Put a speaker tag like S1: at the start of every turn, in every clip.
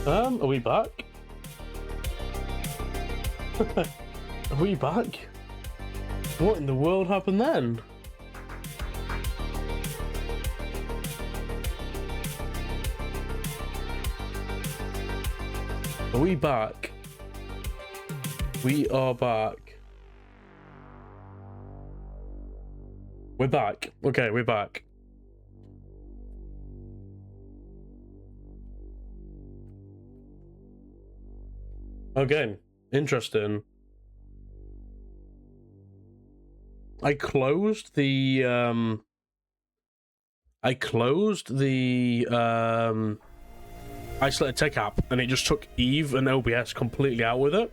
S1: Are we back? Are we back? What in the world happened then? Are we back? We are back. We're back. Okay, we're back. Okay, interesting. I closed the isolated tech app, and it just took Eve and OBS completely out with it.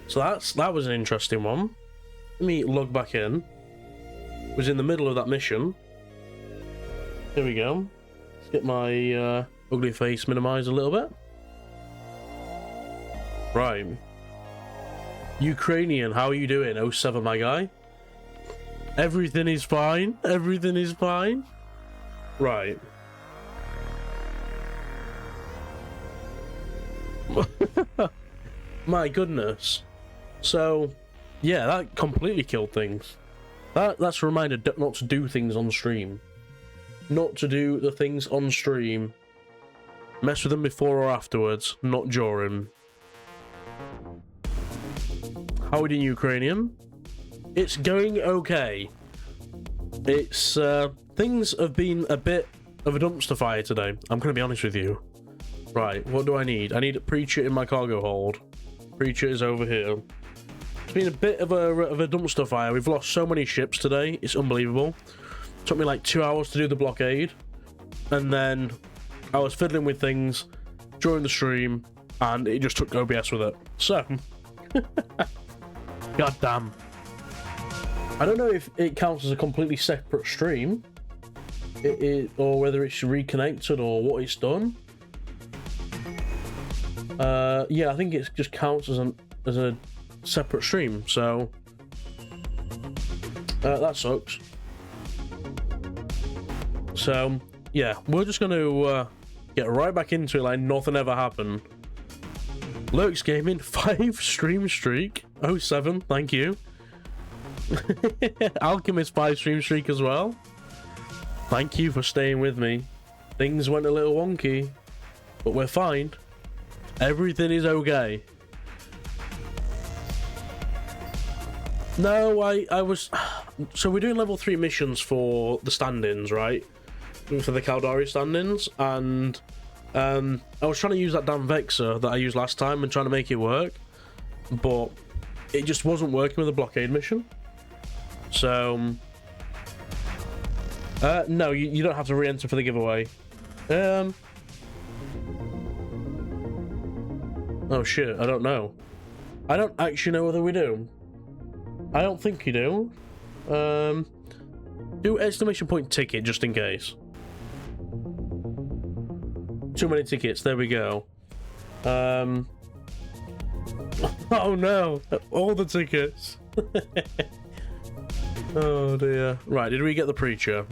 S1: So that was an interesting one. Let me log back in. Was in the middle of that mission. Here we go. Let's get my ugly face minimized a little bit. Right. Ukrainian, how are you doing? 07, my guy. Everything is fine. Everything is fine. Right. My goodness. So, yeah, that completely killed things. That's a reminder not to do things on stream. Not to do the things on stream. Mess with them before or afterwards, not during. How are we doing, Ukrainian? It's going okay. It's, things have been a bit of a dumpster fire today. I'm going to be honest with you. Right, what do I need? I need a Preacher in my cargo hold. Preacher is over here. It's been a bit of a dumpster fire. We've lost so many ships today. It's unbelievable. It took me like 2 hours to do the blockade. And then I was fiddling with things during the stream, and it just took OBS with it. So, god damn. I don't know if it counts as a completely separate stream, or whether it's reconnected or what it's done. Yeah, I think it just counts as a separate stream, so that sucks. So yeah, we're just gonna get right back into it like nothing ever happened. Lurks Gaming 5 stream streak 07, thank you. Alchemist 5 stream streak as well. Thank you for staying with me. Things went a little wonky, but we're fine. Everything is okay. No, I was... So we're doing level 3 missions for the stand-ins, right? For the Caldari stand-ins, and I was trying to use that damn Vexor that I used last time and trying to make it work, but it just wasn't working with the blockade mission. So... no, you don't have to re-enter for the giveaway. Oh shit, I don't know. I don't actually know whether we do. I don't think you do. Do exclamation point ticket just in case. Too many tickets, there we go. Oh no, all the tickets. Oh dear. Right, did we get the Preacher?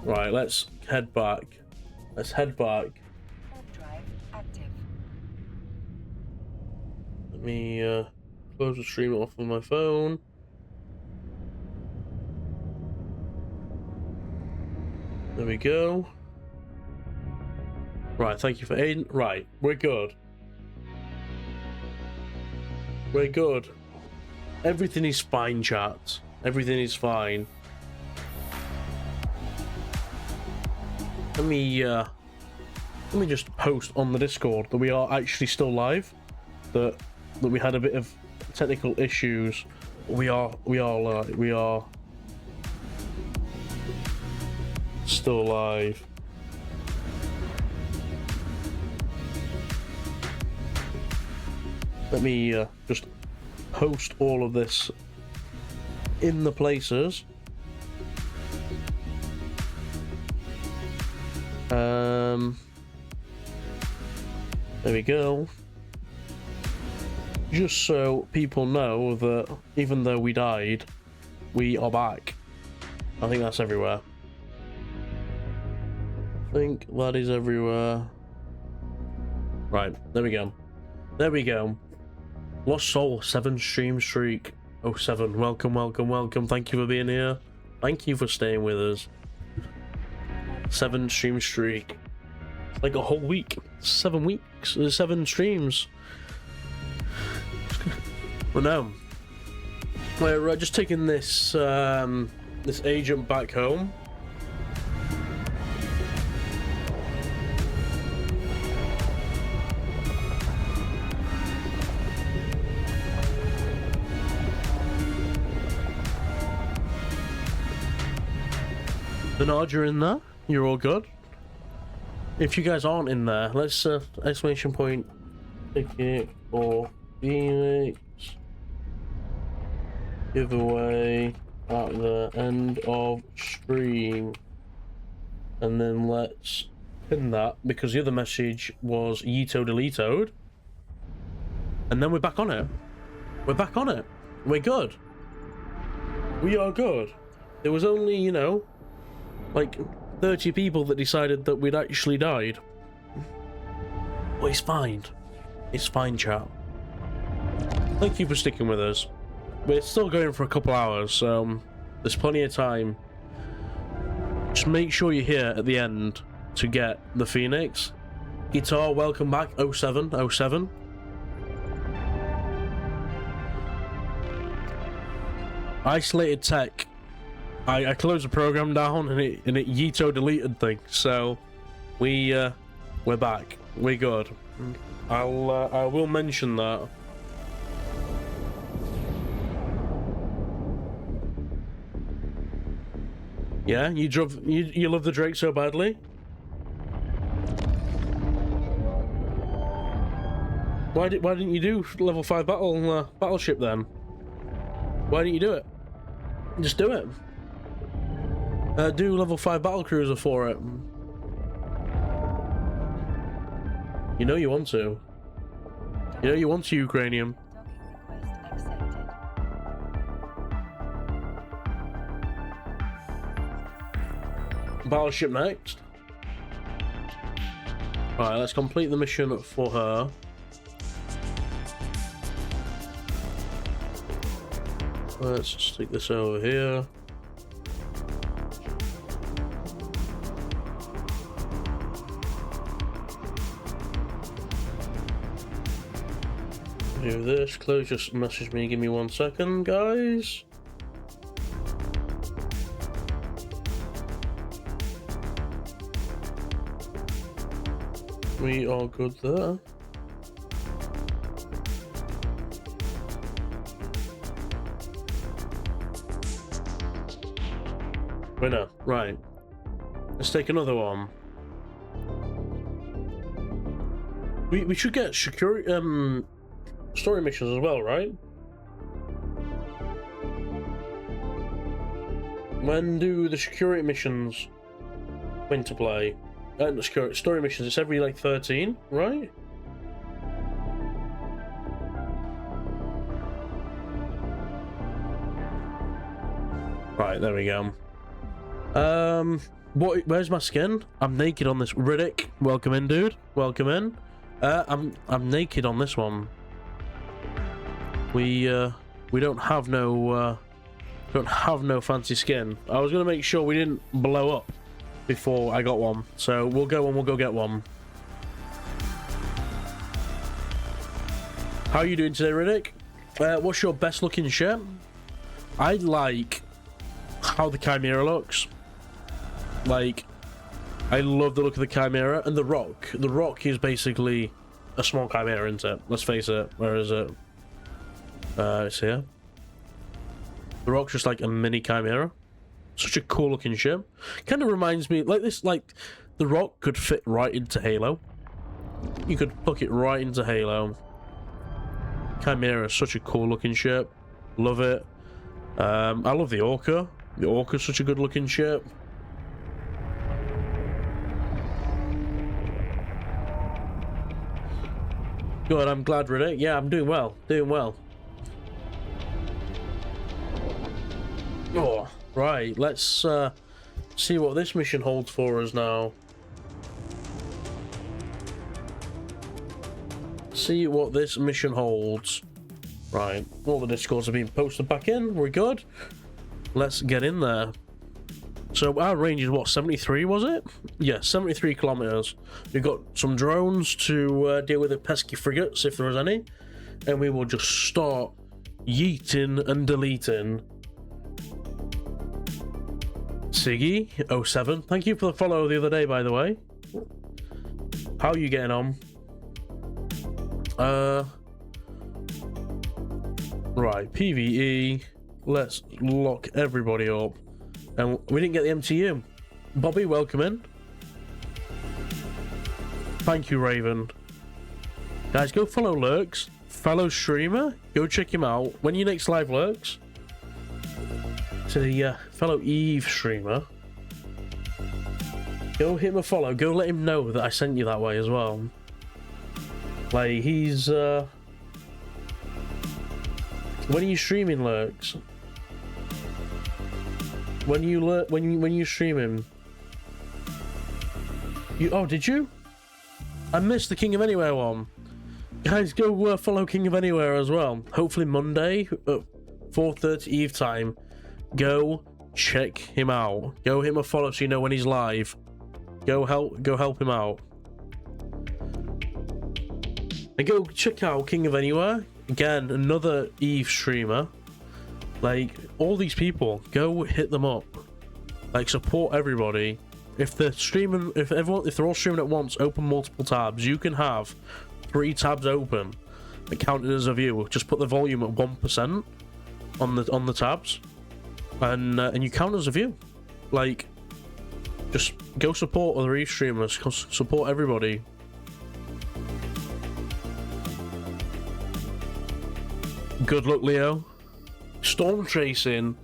S1: Right, let's head back. Let's head back. Let me close the stream off on my phone. There we go. Right, thank you for aiding. Right, we're good. We're good. Everything is fine, chat. Everything is fine. Let me just post on the Discord that we are actually still live. That we had a bit of technical issues. We are still live. Let me just post all of this in the places. There we go. Just so people know that even though we died, we are back. I think that's everywhere. think that is everywhere. Right, there we go. There we go. Lost Soul, 7 stream streak. Oh, 7. Welcome, welcome, welcome. Thank you for being here. Thank you for staying with us. 7 stream streak. Like a whole week. 7 weeks. 7 streams. Well, no. We're just taking this this agent back home. Bernard, you're in there. You're all good. If you guys aren't in there, let's exclamation point ticket for Phoenix giveaway at the end of stream, and then let's pin that because the other message was Yito deletoed, and then we're back on it. We're back on it. We're good. We are good. There was only, you know, like 30 people that decided that we'd actually died. But it's fine. It's fine, chat. Thank you for sticking with us. We're still going for a couple hours, so there's plenty of time. Just make sure you're here at the end to get the Phoenix. Guitar, welcome back. 07. Isolated Tech. I closed the program down and it Yito deleted things, so we're back. We're good. I will mention that. Yeah, you love the Drake so badly? Why didn't you do level 5 battleship then? Why didn't you do it? Just do it. Do level 5 battlecruiser for it. You know you want to. You know you want to, Ukrainian. Battleship next. Alright, let's complete the mission for her. Let's stick this over here. Do this. Chloe just messaged me. Give me 1 second, guys. We are good there. Winner. Right. Let's take another one. We should get security story missions as well, right? When do the security missions come into play? Story missions, it's every like 13, right? Right, there we go. Where's my skin? I'm naked on this. Riddick, welcome in, dude. Welcome in. I'm naked on this one. We don't have no fancy skin. I was gonna make sure we didn't blow up before I got one, so we'll go get one. How are you doing today, Riddick? What's your best looking ship? I like how the Chimera looks. Like, I love the look of the Chimera and the Rock. The Rock is basically a small Chimera, isn't it? Let's face it. Where is it? It's here. The Rock's just like a mini Chimera. Such a cool looking ship. Kind of reminds me, like this, like the Rock could fit right into Halo. You could hook it right into Halo. Chimera is such a cool looking ship. Love it. I love the Orca. The Orca's such a good looking ship. Good, I'm glad, Riddick. Yeah, I'm doing well. Doing well. Oh, right. Let's see what this mission holds for us now. see what this mission holds. Right, all the discords have been posted back in. We're good. Let's get in there. So our range is what, 73 was it? Yeah, 73 kilometers. We've got some drones to deal with the pesky frigates if there is any, and we will just start yeeting and deleting. Siggy07, thank you for the follow the other day, by the way. How are you getting on? Right, PvE. Let's lock everybody up. And we didn't get the MTU. Bobby, welcome in. Thank you, Raven. Guys, go follow Lurks, fellow streamer. Go check him out. When you next live Lurks, to the fellow Eve streamer, go hit him a follow. Go let him know that I sent you that way as well. Like, he's when are you streaming, Lurks? When you stream him? Oh, did you? I missed the King of Anywhere one. Guys, go follow King of Anywhere as well. Hopefully Monday at 4:30 Eve time. Go check him out. Go hit him a follow so you know when he's live. Go help him out. And go check out King of Anywhere. Again, another Eve streamer. Like, all these people, go hit them up. Like, support everybody. If they're streaming, if they're all streaming at once, open multiple tabs. You can have 3 tabs open that counted as a view. Just put the volume at 1% on the tabs, and you count as a view. Like, just go support other Eve streamers. Support everybody. Good luck, Leo. Storm chasing.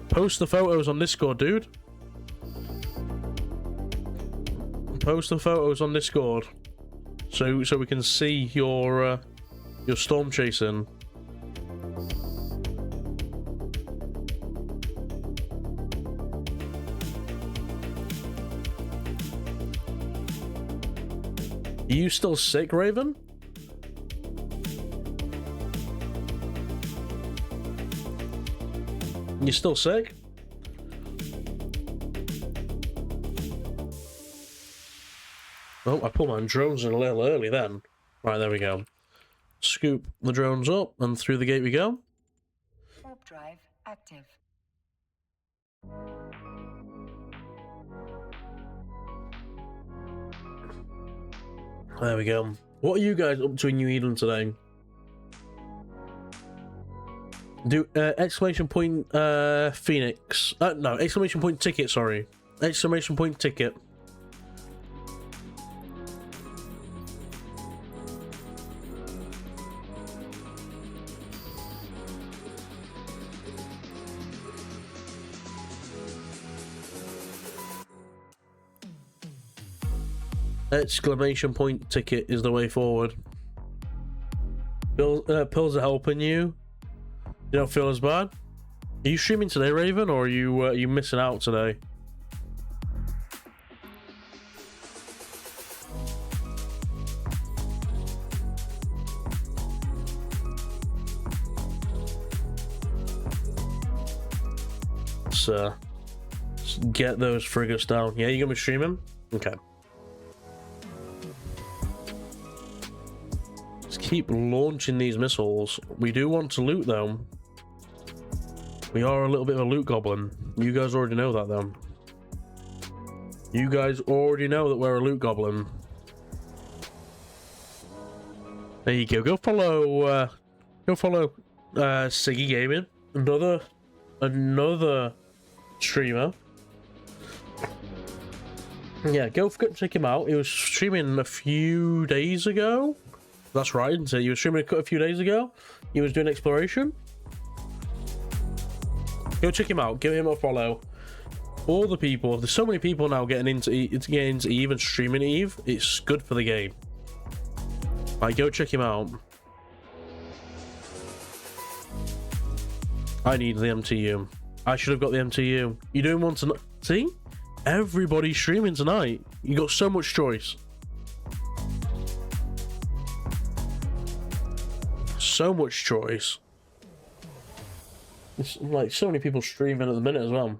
S1: Post the photos on Discord, dude. Post the photos on Discord, so we can see your storm chasing. Are you still sick, Raven? You still sick? Oh, I pulled my drones in a little early then. Right, there we go. Scoop the drones up and through the gate we go.
S2: Warp drive active.
S1: There we go. What are you guys up to in New Eden today? Do exclamation point Phoenix. No, exclamation point ticket, sorry. Exclamation point ticket. Exclamation point ticket is the way forward. Pills are helping you. You don't feel as bad? Are you streaming today, Raven, or are you missing out today? Let's get those frigates down. Yeah, you gonna be streaming? Okay. Let's keep launching these missiles. We do want to loot though. We are a little bit of a loot goblin. You guys already know that though. You guys already know that we're a loot goblin. There you go. Go follow Siggy Gaming. Another streamer. Yeah, go check him out. He was streaming a few days ago. That's right, isn't it? You were streaming a few days ago. He was doing exploration. Go check him out. Give him a follow. All the people. There's so many people now getting into Eve and streaming Eve. It's good for the game. Right, go check him out. I need the MTU. I should have got the MTU. You doing one tonight? See? Everybody's streaming tonight. You got so much choice. so much choice. There's like so many people streaming at the minute as well.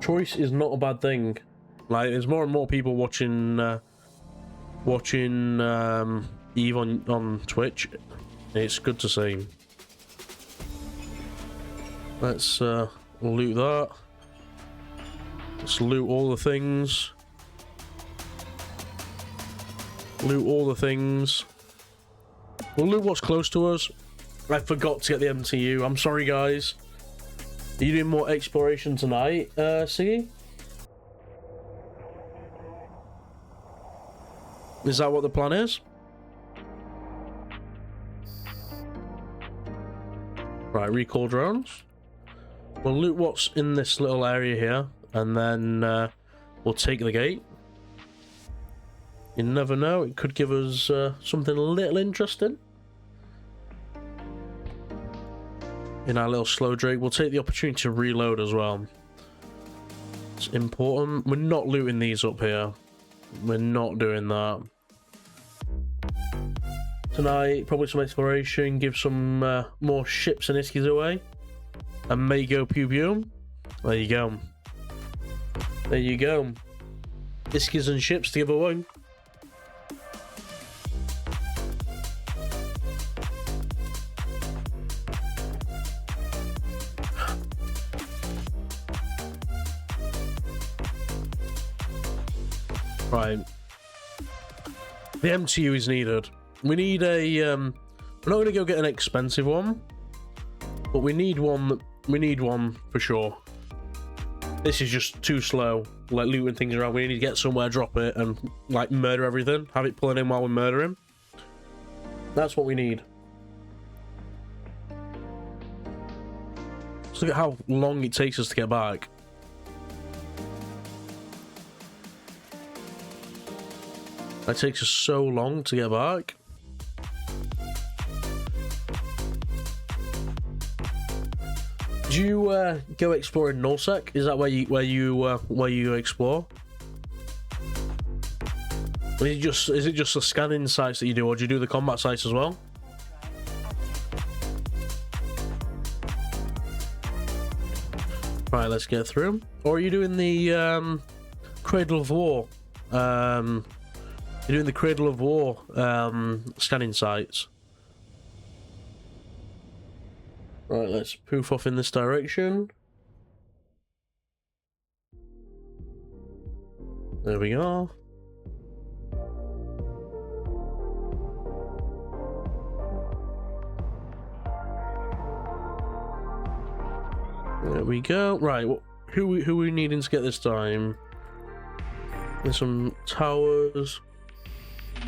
S1: Choice is not a bad thing. Like, there's more and more people watching Eve on Twitch. It's good to see. Let's loot that. Let's loot all the things. Loot all the things. We'll loot what's close to us. I forgot to get the MTU. I'm sorry, guys. Are you doing more exploration tonight, Siggy? Is that what the plan is? Right, recall drones. We'll loot what's in this little area here, and then we'll take the gate. You never know, it could give us something a little interesting. In our little slow drake, we'll take the opportunity to reload as well. It's important. We're not looting these up here. We're not doing that. Tonight, probably some exploration, give some more ships and iskies away. And may go pew pew. There you go. There you go. Iskies and ships to give away. Right. The MTU is needed. We need a we're not going to go get an expensive one, but we need one. We need one for sure. This is just too slow, like looting things around. We need to get somewhere, drop it, and like murder everything. Have it pulling in while we're murdering. That's what we need. Just look at how long it takes us to get back. It takes us so long to get back. Did you go exploring Nullsec? Is that where you explore? Or is it just the scanning sites that you do, or do you do the combat sites as well? Right, let's get through. Or are you doing the Cradle of War? You're doing the Cradle of War scanning sites. Right, let's poof off in this direction. There we go. There we go. Right, who are we needing to get this time? There's some towers.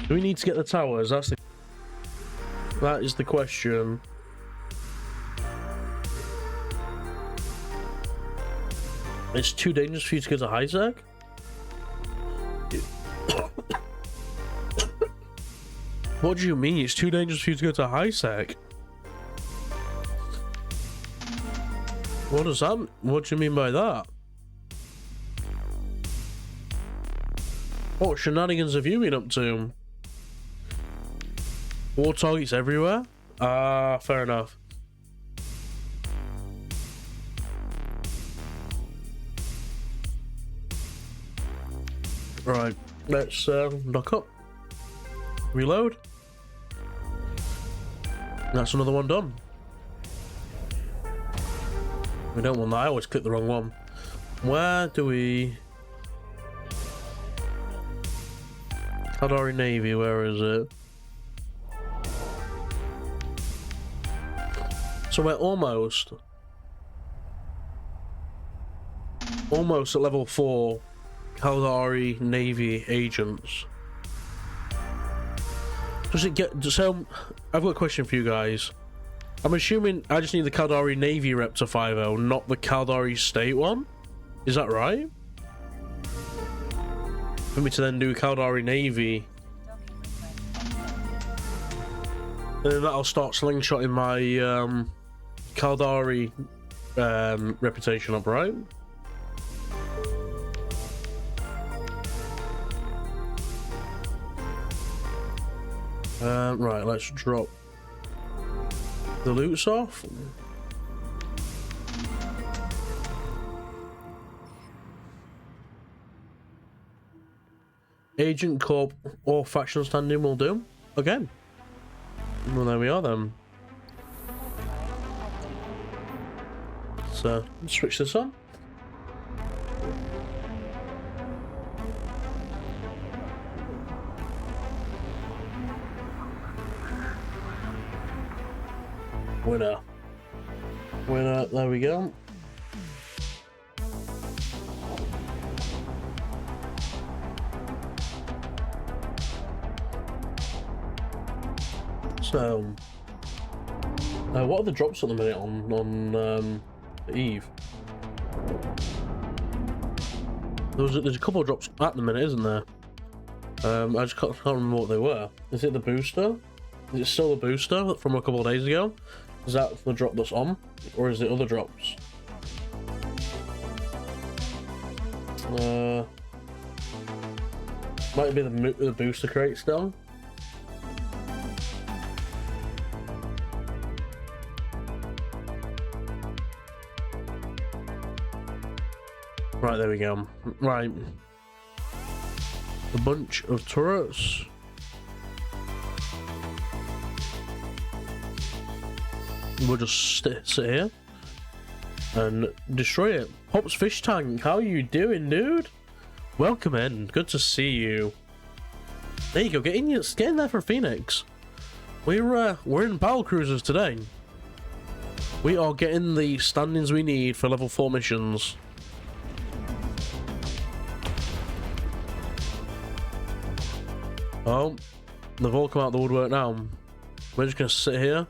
S1: Do we need to get the towers? That is the question. It's too dangerous for you to go to high sec? What do you mean it's too dangerous for you to go to high sec? What does that? What do you mean by that? What shenanigans have you been up to? War targets everywhere? Ah, fair enough. Right, let's knock up. Reload. That's another one done. We don't want that. I always click the wrong one. Where do we... Kadari Navy, where is it? So we're almost at level 4 Kadari Navy agents. Does it get... So, I've got a question for you guys. I'm assuming I just need the Kadari Navy rep to 5-0, not the Kadari State one? Is that right? For me to then do Kadari Navy. And then that'll start slingshotting my Kadari reputation up, right? Right, let's drop the loots off. Agent, Corp, or faction standing will do. Again. Well, there we are then. So, switch this on. Winner. Winner, there we go. So, what are the drops at the minute on Eve? There's a couple of drops at the minute, isn't there? I just can't remember what they were. Is it the booster? Is it still the booster from a couple of days ago? Is that the drop that's on, or is it other drops? Might be the booster crate still. Right, there we go. Right. A bunch of turrets. We'll just sit here and destroy it. Pops Fish Tank, how you doing, dude? Welcome in. Good to see you. There you go. Get in there for Phoenix. We're in battle cruisers today. We are getting the standings we need for level 4 missions. Oh, they've all come out of the woodwork now. We're just gonna sit here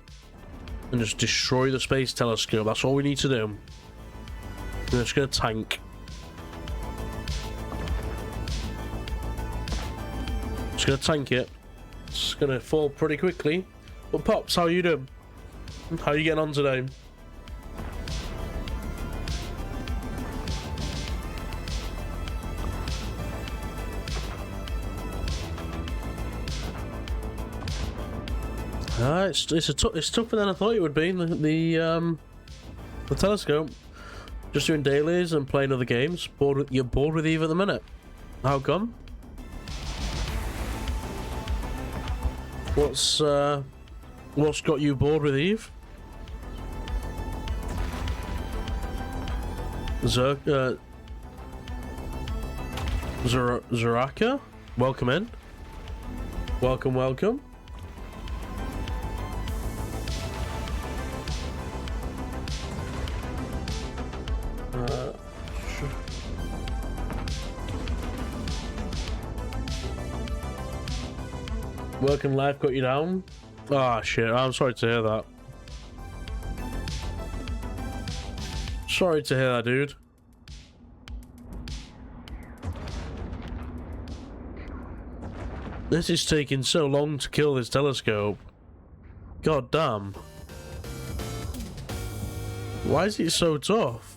S1: and just destroy the space telescope. That's all we need to do. We're just gonna tank. Just gonna tank it. It's gonna fall pretty quickly. But Pops, how you doing? How are you getting on today? It's tougher than I thought it would be. The telescope. Just doing dailies and playing other games. You're bored with Eve at the minute. How come? What's got you bored with Eve? Zaraka? Welcome in. Welcome. Working life got you down? Ah, shit. I'm sorry to hear that. Sorry to hear that, dude. This is taking so long to kill this telescope. God damn. Why is it so tough?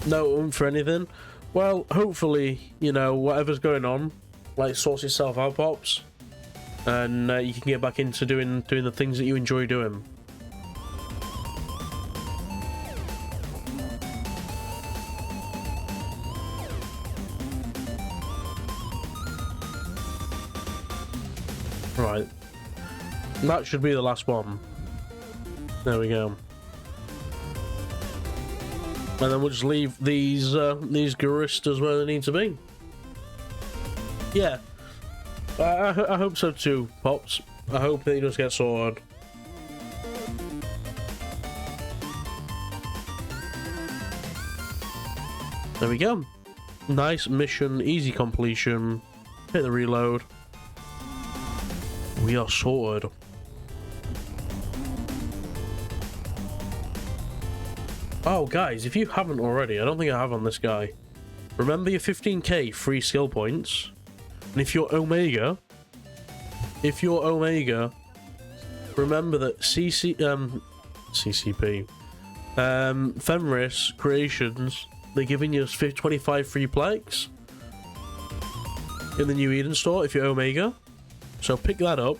S1: No for anything. Well, hopefully, you know, whatever's going on, like, sorts itself out, Pops, and you can get back into doing the things that you enjoy doing. Right, that should be the last one. There we go. And then we'll just leave these Guristas where they need to be. Yeah, I hope so too, Pops. I hope they just get sorted. There we go. Nice mission, easy completion. Hit the reload. We are sorted. Oh, guys, if you haven't already, I don't think I have on this guy. Remember your 15k free skill points. And if you're Omega, remember that CCP, Fenris Creations they're giving you 25 free plex in the new Eden store if you're Omega. So pick that up.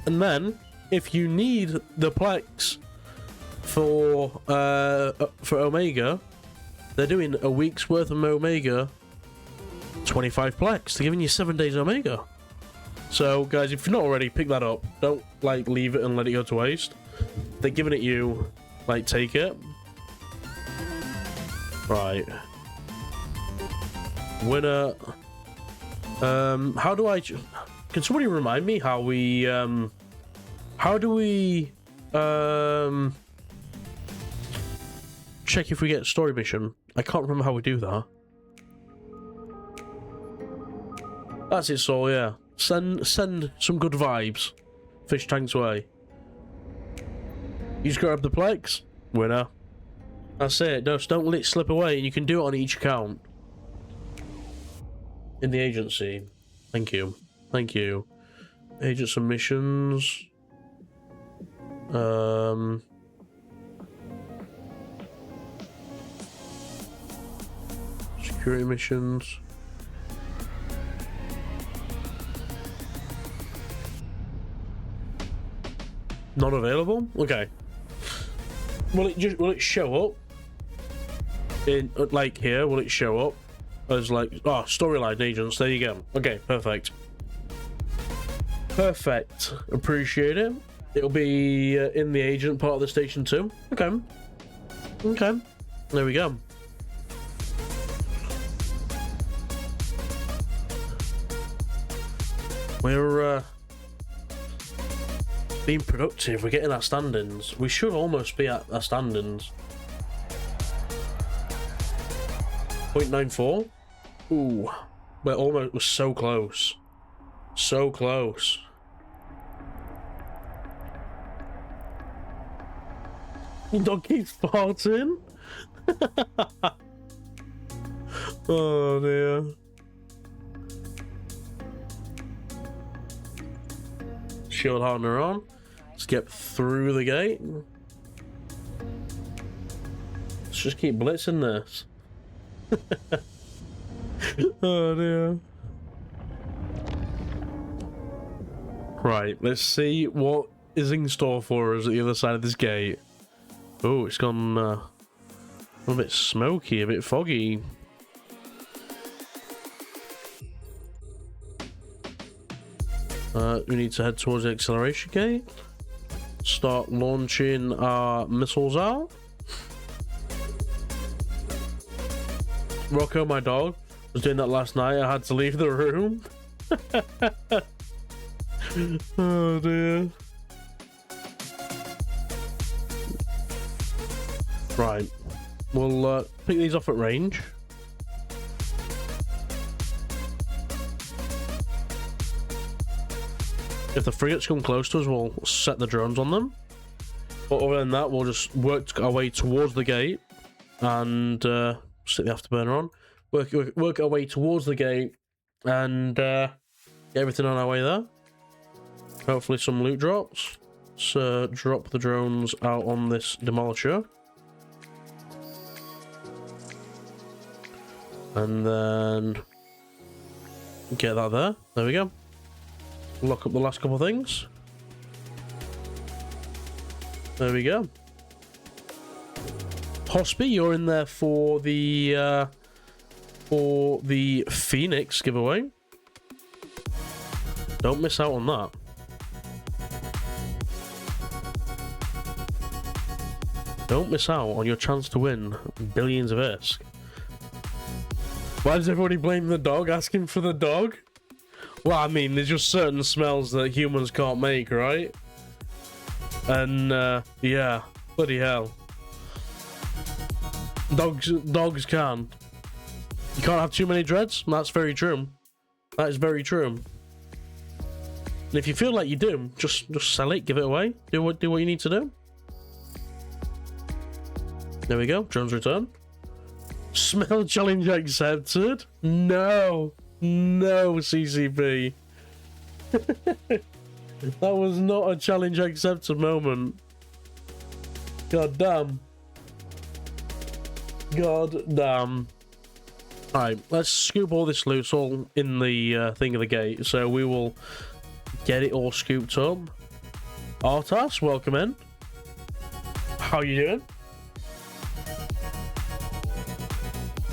S1: And then, if you need the plex for Omega, they're doing a week's worth of Omega, 25 plex. They're giving you 7 days Omega. So, guys, if you're not already, pick that up. Don't, like, leave it and let it go to waste. They're giving it you. Like, take it. Right. Winner. How do I... Can somebody remind me how we... How do we... check if we get a story mission? I can't remember how we do that. That's it, so yeah. Send some good vibes. Fish tanks away. You just grab the plex. Winner. That's it. Just don't let it slip away. You can do it on each account. In the agency. Thank you. Thank you. Agent submissions. Security missions. Not available? Okay. Will it show up? In like here, will it show up? As like storyline agents, there you go. Okay, perfect. Perfect. Appreciate it. It'll be in the agent part of the station too. Okay. Okay. There we go. We're being productive. We're getting our standings. We should almost be at our standings. 0.94. Ooh, we're so close. So close. Your dog keeps farting. Oh dear. Shield hardener on. Let's get through the gate. Let's just keep blitzing this. Oh dear. Right, let's see what is in store for us at the other side of this gate. Oh, it's gone a bit smoky, a bit foggy. We need to head towards the acceleration gate. Start launching our missiles out. Rocco, my dog, was doing that last night. I had to leave the room. Oh dear. Right. We'll pick these off at range. If the frigates come close to us, we'll set the drones on them. But other than that, we'll just work our way towards the gate and stick the afterburner on. Work our way towards the gate and get everything on our way there. Hopefully some loot drops. So drop the drones out on this demolisher. And then get that there. There we go. Lock up the last couple of things. There we go. Hospy, you're in there for the Phoenix giveaway. Don't miss out on that. Don't miss out on your chance to win billions of ISK. Why does everybody blame the dog? Asking for the dog? Well, I mean, there's just certain smells that humans can't make, right? And, yeah. Bloody hell. Dogs can. You can't have too many dreads? That's very true. That is very true. And if you feel like you do, just sell it, give it away. Do what you need to do. There we go. Drones return. Smell challenge accepted. No. No, CCP. That was not a challenge accepted moment. God damn. God damn. Alright, let's scoop all this loot. It's all in the thing of the gate, so we will get it all scooped up. Artas, welcome in. How you doing?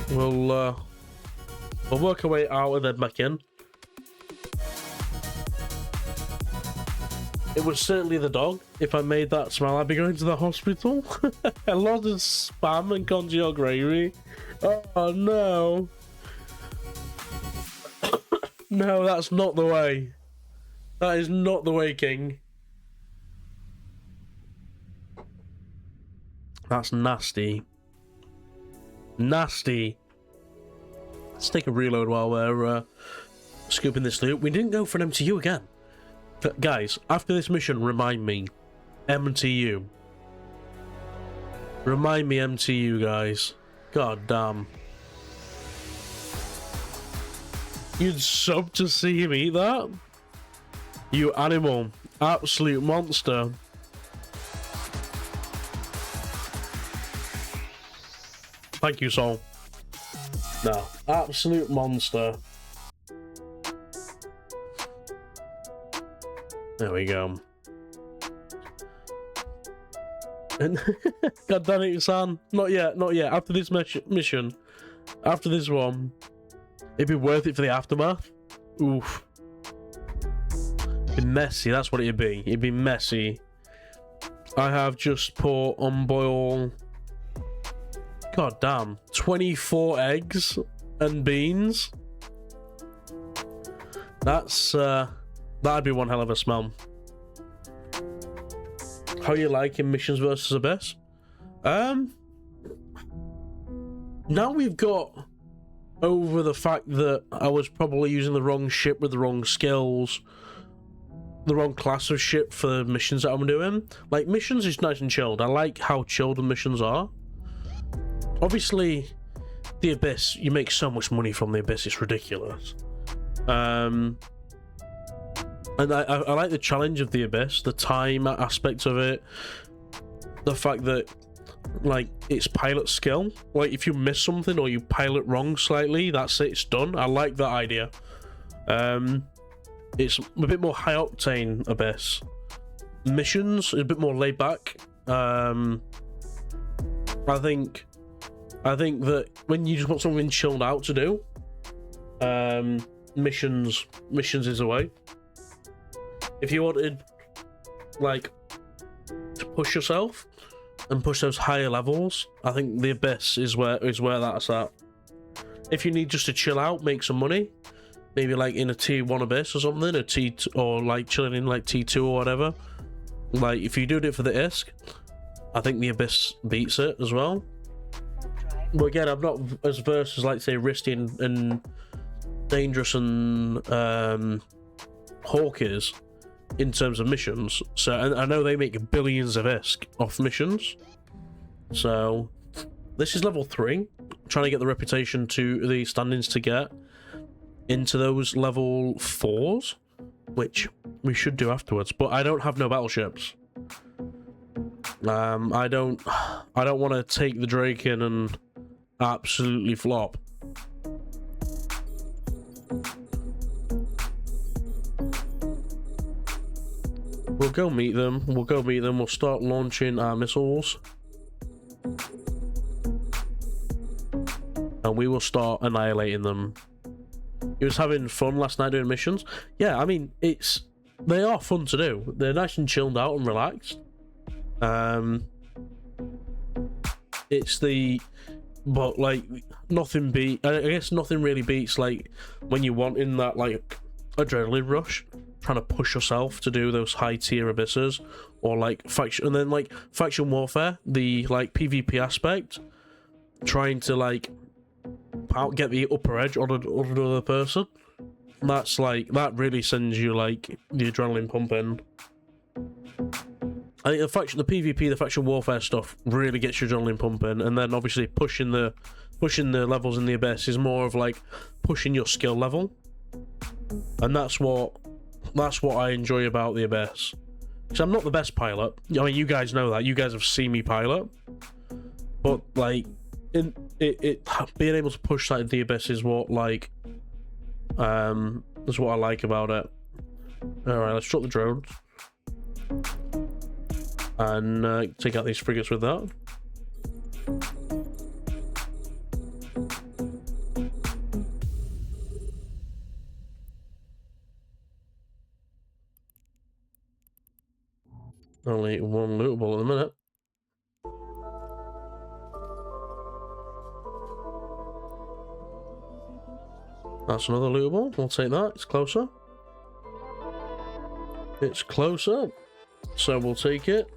S1: We'll work our way out and then back in. It was certainly the dog. If I made that smell, I'd be going to the hospital. A lot of spam and congealed gravy. Oh no. No, that's not the way. That is not the way, King. That's nasty. Nasty. Let's take a reload while we're scooping this loot. We didn't go for an MTU again. Guys, after this mission, remind me. MTU. Remind me MTU, guys. God damn. You'd sub to see him eat that? You animal. Absolute monster. Thank you, Sol. No. Absolute monster. There we go. And God damn it, San. Not yet, not yet. After this mission, after this one, it'd be worth it for the aftermath. Oof. It'd be messy, that's what it'd be. It'd be messy. I have just put on boil. God damn. 24 eggs and beans. That's, that'd be one hell of a smell. How you liking missions versus Abyss? Now we've got over the fact that I was probably using the wrong ship with the wrong skills, the wrong class of ship for the missions that I'm doing. Like, missions is nice and chilled. I like how chilled the missions are. Obviously, the Abyss, you make so much money from the Abyss, it's ridiculous. And I like the challenge of the Abyss, the time aspect of it, the fact that, like, it's pilot skill. Like, if you miss something or you pilot wrong slightly, that's it, it's done. I like that idea. It's a bit more high octane Abyss. Missions is a bit more laid back. I think that when you just want something chilled out to do, missions is a way. If you wanted, like, to push yourself and push those higher levels, I think the Abyss is where that's at. If you need just to chill out, make some money, maybe like in a tier 1 Abyss or something, a T2, or like chilling in like T2 or whatever. Like, if you do it for the ISK, I think the Abyss beats it as well. But again, I'm not as versed as, like, say, risky and dangerous and Hawk is in terms of missions. So I know they make billions of ISK off missions. So this is level 3. Trying to get the reputation to the standings to get into those level 4s, which we should do afterwards. But I don't have no battleships. I don't want to take the Drake in and absolutely flop. We'll go meet them. We'll start launching our missiles. And we will start annihilating them. He was having fun last night doing missions. Yeah, I mean, they are fun to do. They're nice and chilled out and relaxed. But like, I guess nothing really beats, like, when you want in that, like, adrenaline rush, trying to push yourself to do those high tier abysses, or like faction, and then like faction warfare, the like PvP aspect, trying to like get the upper edge on another person. That's like, that really sends you like the adrenaline pumping. I think the PvP, the faction warfare stuff really gets your adrenaline pumping, and then obviously pushing the levels in the Abyss is more of like pushing your skill level, and that's what I enjoy about the Abyss. Because I'm not the best pilot. I mean, you guys know that. You guys have seen me pilot, but like in it being able to push that into the abyss is what like is what I like about it. All right, let's drop the drones and take out these frigates with that. Only one lootable at the minute. That's another lootable. We'll take that. It's closer. It's closer. So we'll take it.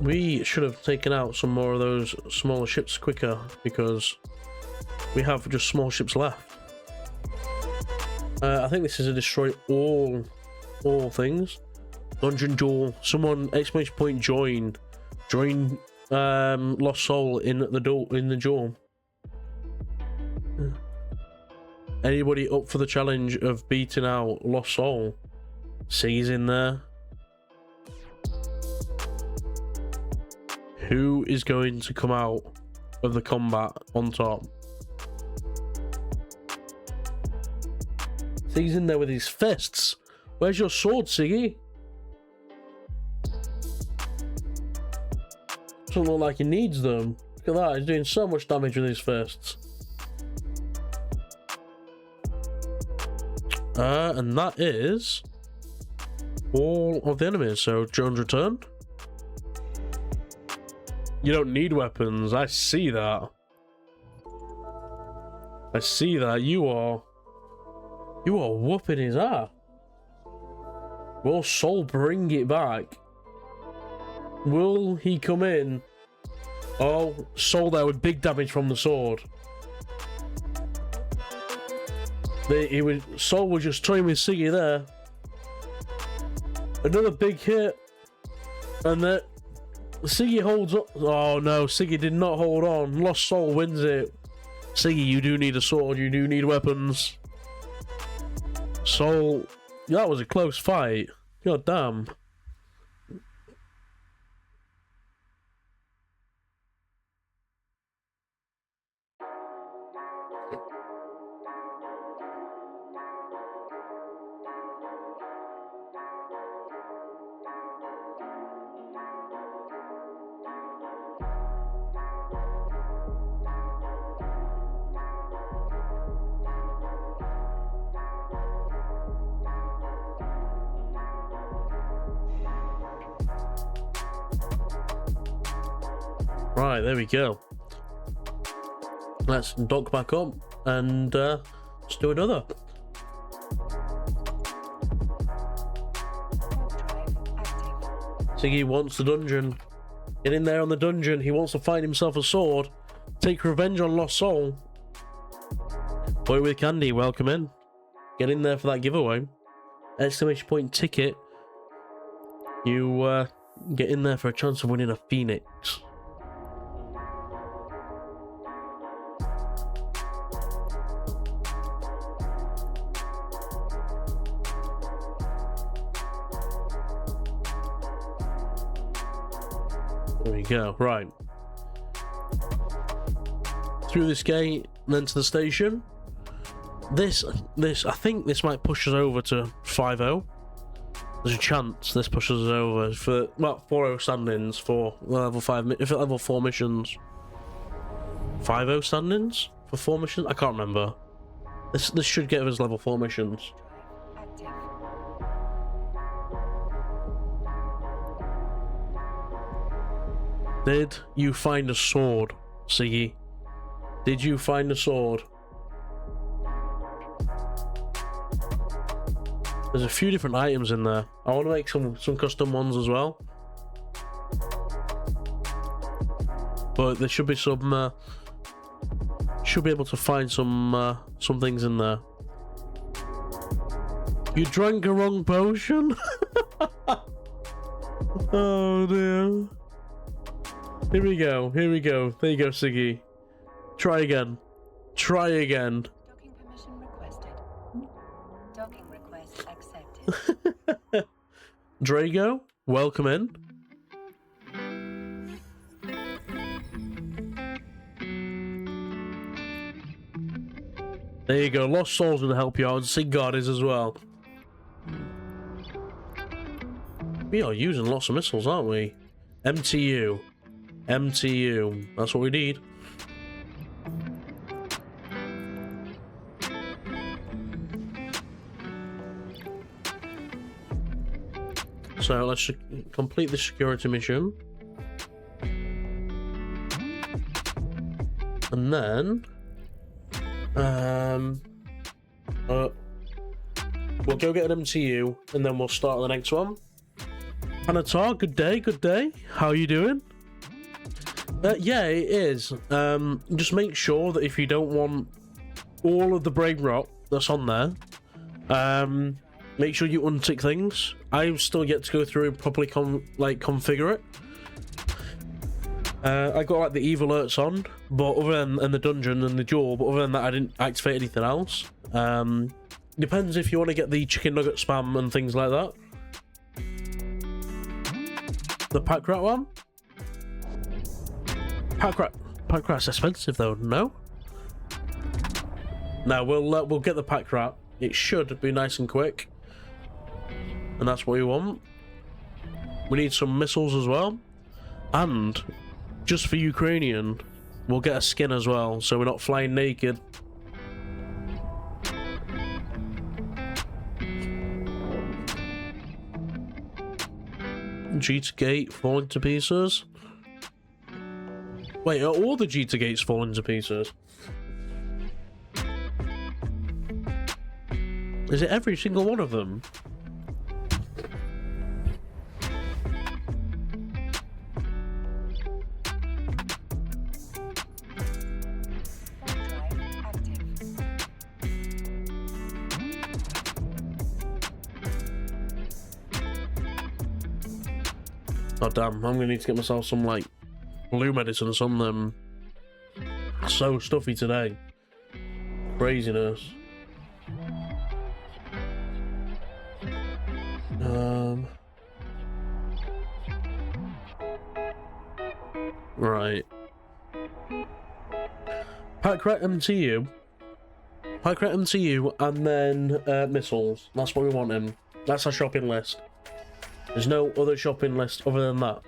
S1: We should have taken out some more of those smaller ships quicker because we have just small ships left. I think this is a destroy all things. Dungeon duel. Someone exclamation point join Lost Soul in the duel. Anybody up for the challenge of beating out Lost Soul? C's in there. Who is going to come out of the combat on top? He's in there with his fists. Where's your sword, Siggy? Doesn't look like he needs them. Look at that, he's doing so much damage with his fists. And that is all of the enemies. So Jones returned. You don't need weapons. I see that. I see that. You are whooping his ass. Will Soul bring it back? Will he come in? Oh, Soul there with big damage from the sword. Soul was just toying with Siggy there. Another big hit. And that Siggy holds up. Oh no, Siggy did not hold on. Lost Soul wins it. Siggy, you do need a sword. You do need weapons. Soul, that was a close fight. God damn. Right, there we go. Let's dock back up and let's do another. Siggy wants the dungeon. Get in there on the dungeon. He wants to find himself a sword. Take revenge on Lost Soul. Boy with Candy, welcome in. Get in there for that giveaway. Exclamation point ticket. You get in there for a chance of winning a Phoenix. There we go. Right. Through this gate, then to the station. This, I think this might push us over to 5-0. There's a chance this pushes us over for, well, 4-0 standings for level 5, if at level 4 missions. 5-0 standings for 4 missions? I can't remember. This should get us level 4 missions. Did you find a sword, Siggy? Did you find a sword? There's a few different items in there. I want to make some custom ones as well. But there should be some... should be able to find some things in there. You drank a wrong potion? Oh dear. Here we go. Here we go. There you go, Siggy. Try again. Try again.
S2: Docking permission requested. Docking request accepted.
S1: Drago? welcome in. There you go. Lost Souls will help you out. Sig God is as well. We are using lots of missiles, aren't we? MTU. MTU. That's what we need. So let's complete the security mission. And then we'll go get an MTU and then we'll start the next one. Anatar, good day, good day. How are you doing? Yeah, it is. Just make sure that if you don't want all of the brain rot that's on there, make sure you untick things. I've still yet to go through and properly configure it. I got like the evil alerts on, but other than and the dungeon and the duel, but other than that, I didn't activate anything else. Depends if you want to get the chicken nugget spam and things like that. The pack rat one. Pack rat's expensive though. No. No, we'll get the pack rat. It should be nice and quick, and that's what we want. We need some missiles as well, and just for Ukrainian, we'll get a skin as well, so we're not flying naked. Jeter Gate falling to pieces. Wait, are all the Jeter Gates falling to pieces? Is it every single one of them? Oh damn, I'm gonna need to get myself some like blue medicine or something. So stuffy today. Craziness. Right. Pack rat MTU. Pack rat MTU and then missiles. That's what we want in. That's our shopping list. There's no other shopping list other than that.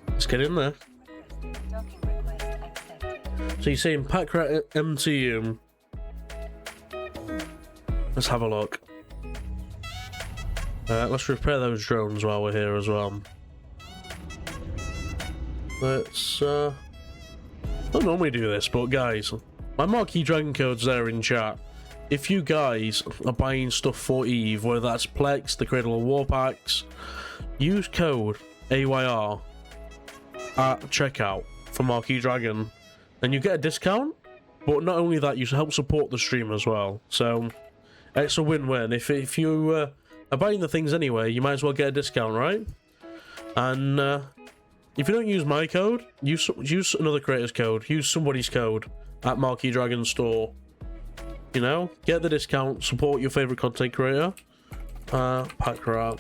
S1: Let's get in there. So you're saying pack rat MTU. Let's have a look. Let's repair those drones while we're here as well. Let's I don't normally do this, but guys, my marquee dragon code's there in chat. If you guys are buying stuff for Eve, whether that's Plex, the Cradle of War packs, use code AYR at checkout for Marquee Dragon, and you get a discount. But not only that, you help support the stream as well. So it's a win-win. If you are buying the things anyway, you might as well get a discount, right? And if you don't use my code, use another creator's code. Use somebody's code at Marquee Dragon Store. You know, get the discount, support your favorite content creator. Pack rat.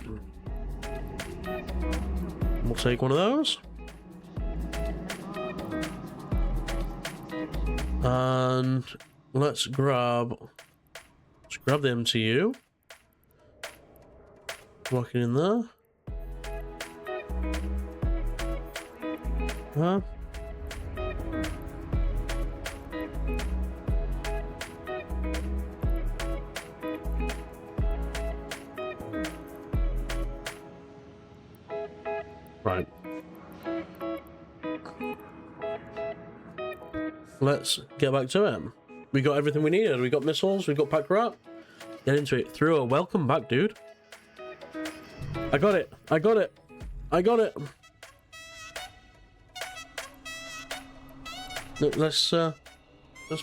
S1: We'll take one of those. And let's grab the MTU. Walking in there. Right. Let's get back to it. We got everything we needed. We got missiles, we got pack rat. Get into it. Through a welcome back, dude. I got it. I got it. I got it. Let's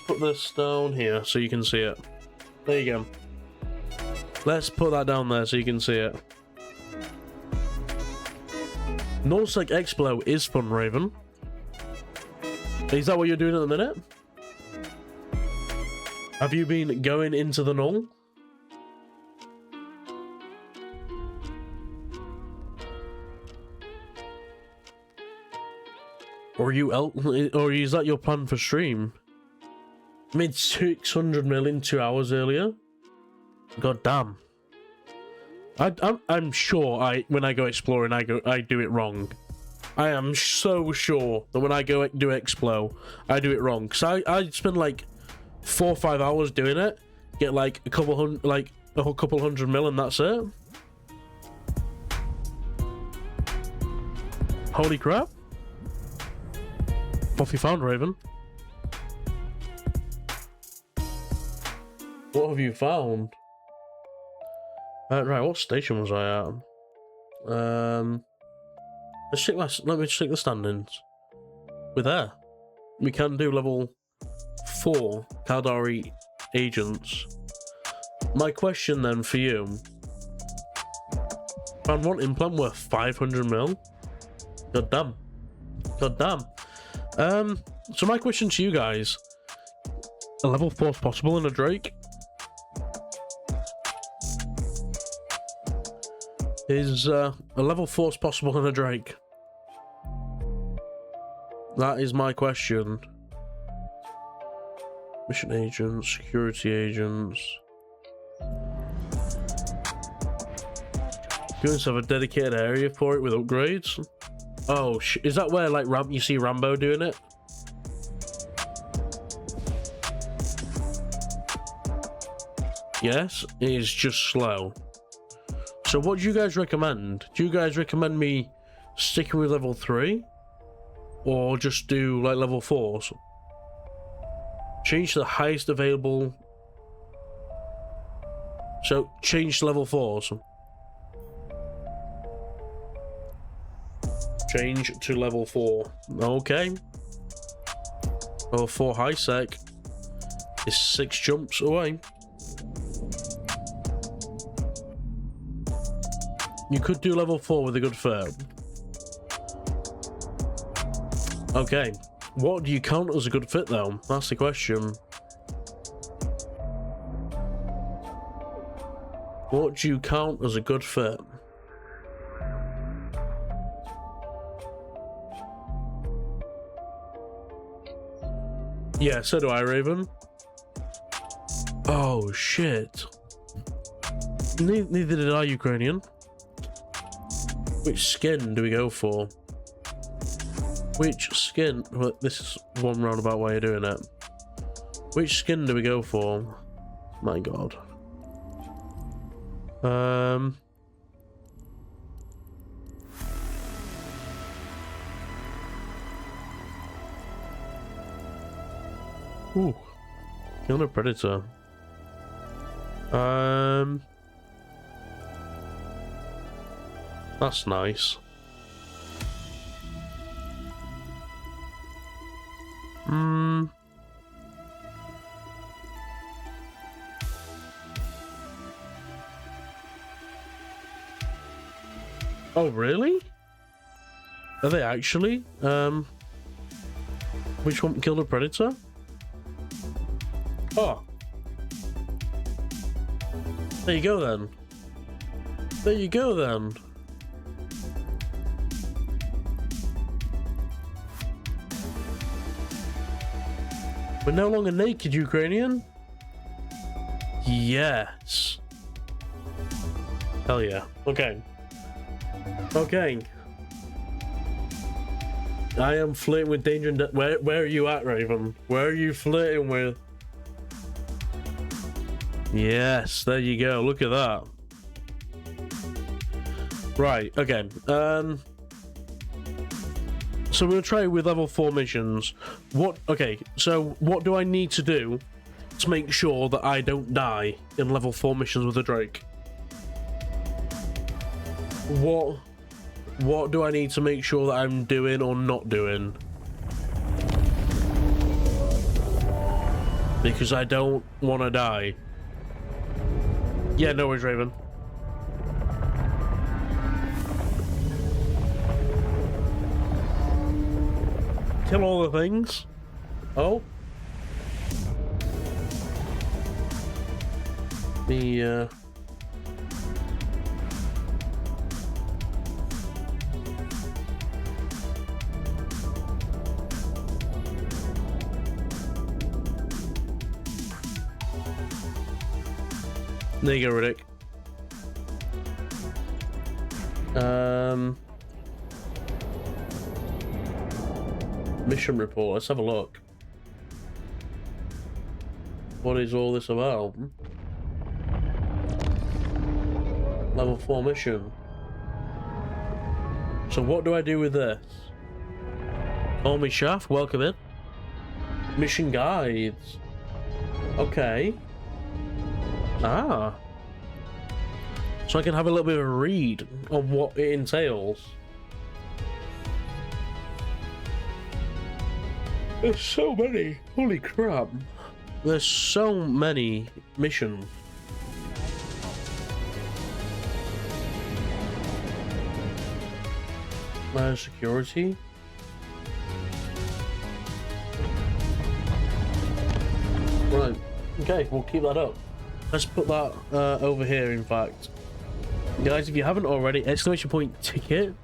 S1: put this down here so you can see it. There you go. Let's put that down there so you can see it. Nullsec Explo is fun, Raven. Is that what you're doing at the minute? Have you been going into the null? Or is that your plan for stream? Made 600 million 2 hours earlier. God damn. I'm sure when I go exploring I do it wrong. I am so sure that when I go do Explo, I do it wrong. Cause I spend like 4 or 5 hours doing it, get like a couple hundred mil, and that's it. Holy crap! What have you found, Raven? What have you found? Right, what station was I at? Let me check the standings. We're there. We can do level 4 Caldari agents. My question then for you: found one implant worth 500 mil. God damn. God damn. So my question to you guys: a level 4 is possible in a Drake? Is a level 4 is possible in a Drake? That is my question. Mission agents, security agents. You guys have a dedicated area for it with upgrades? Oh, is that where like you see Rambo doing it? Yes, it is just slow. So what do you guys recommend? Do you guys recommend me sticking with level 3? Or just do like level 4s? Change to the highest available. So change to level 4s. Change to level 4. Okay. Level 4 high sec is 6 jumps away. You could do level 4 with a good fit. Okay, what do you count as a good fit though? That's the question. What do you count as a good fit? Yeah, so do I, Raven. Oh shit. Neither did I, Ukrainian. Which skin do we go for? Which skin? Well, this is one roundabout way of doing it. Which skin do we go for? My god. Ooh. Killing a predator. That's nice. Oh, really? Are they actually? Which one killed a predator? Oh. There you go then. There you go then. We're no longer naked, Ukrainian. Yes. Hell yeah. Okay. Okay. I am flirting with danger and death. Where are you at, Raven? Where are you flirting with? Yes, there you go. Look at that. Right, okay. So we'll try with level 4 missions. Okay, so what do I need to do to make sure that I don't die in level 4 missions with a Drake? What do I need to make sure that I'm doing or not doing? Because I don't want to die. Yeah, no worries, Raven. Kill all the things. Oh. The there you go, Riddick. Mission report. Let's have a look. What is all this about? Level 4 mission. So what do I do with this? Call me Shaft, welcome in. Mission guides. Okay. Ah. So I can have a little bit of a read on what it entails. There's so many. Holy crap. There's so many missions. Security. Right. Okay, we'll keep that up. Let's put that over here, in fact. Guys, if you haven't already, exclamation point ticket.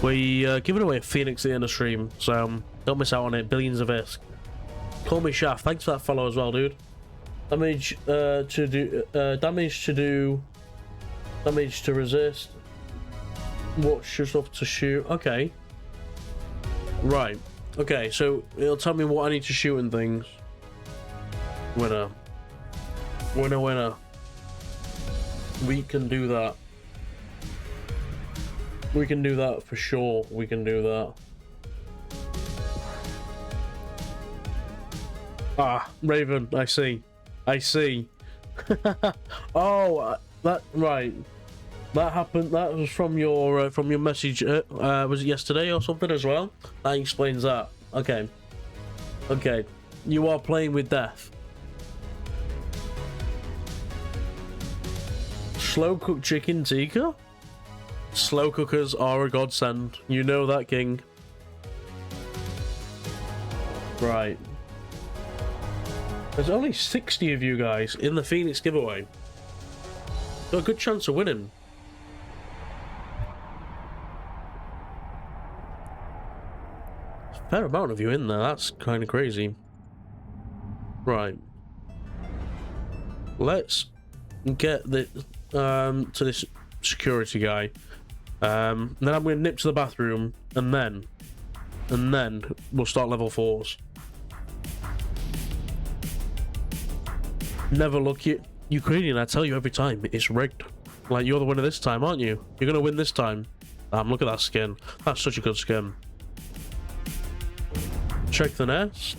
S1: We giving away a Phoenix at the end of stream, so don't miss out on it. Billions of ISK. Call me Shaft. Thanks for that follow as well, dude. Damage damage to resist. Watch yourself to shoot. Okay. Right. Okay, so it'll tell me what I need to shoot and things. Winner. Winner, winner. We can do that. We can do that for sure. We can do that. Ah, Raven, I see. I see. Oh, that right. That happened. That was from your message. Was it yesterday or something as well? That explains that. Okay. Okay. You are playing with death. Slow cooked chicken tikka? Slow cookers are a godsend. You know that, King. Right. There's only 60 of you guys in the Phoenix giveaway. Got a good chance of winning. Fair amount of you in there. That's kind of crazy. Right. Let's get the to this security guy. Then I'm going to nip to the bathroom, and then we'll start level 4s. Never look at Ukrainian. I tell you every time, it's rigged. Like, you're the winner this time, aren't you? You're going to win this time. Look at that skin. That's such a good skin. Check the nest.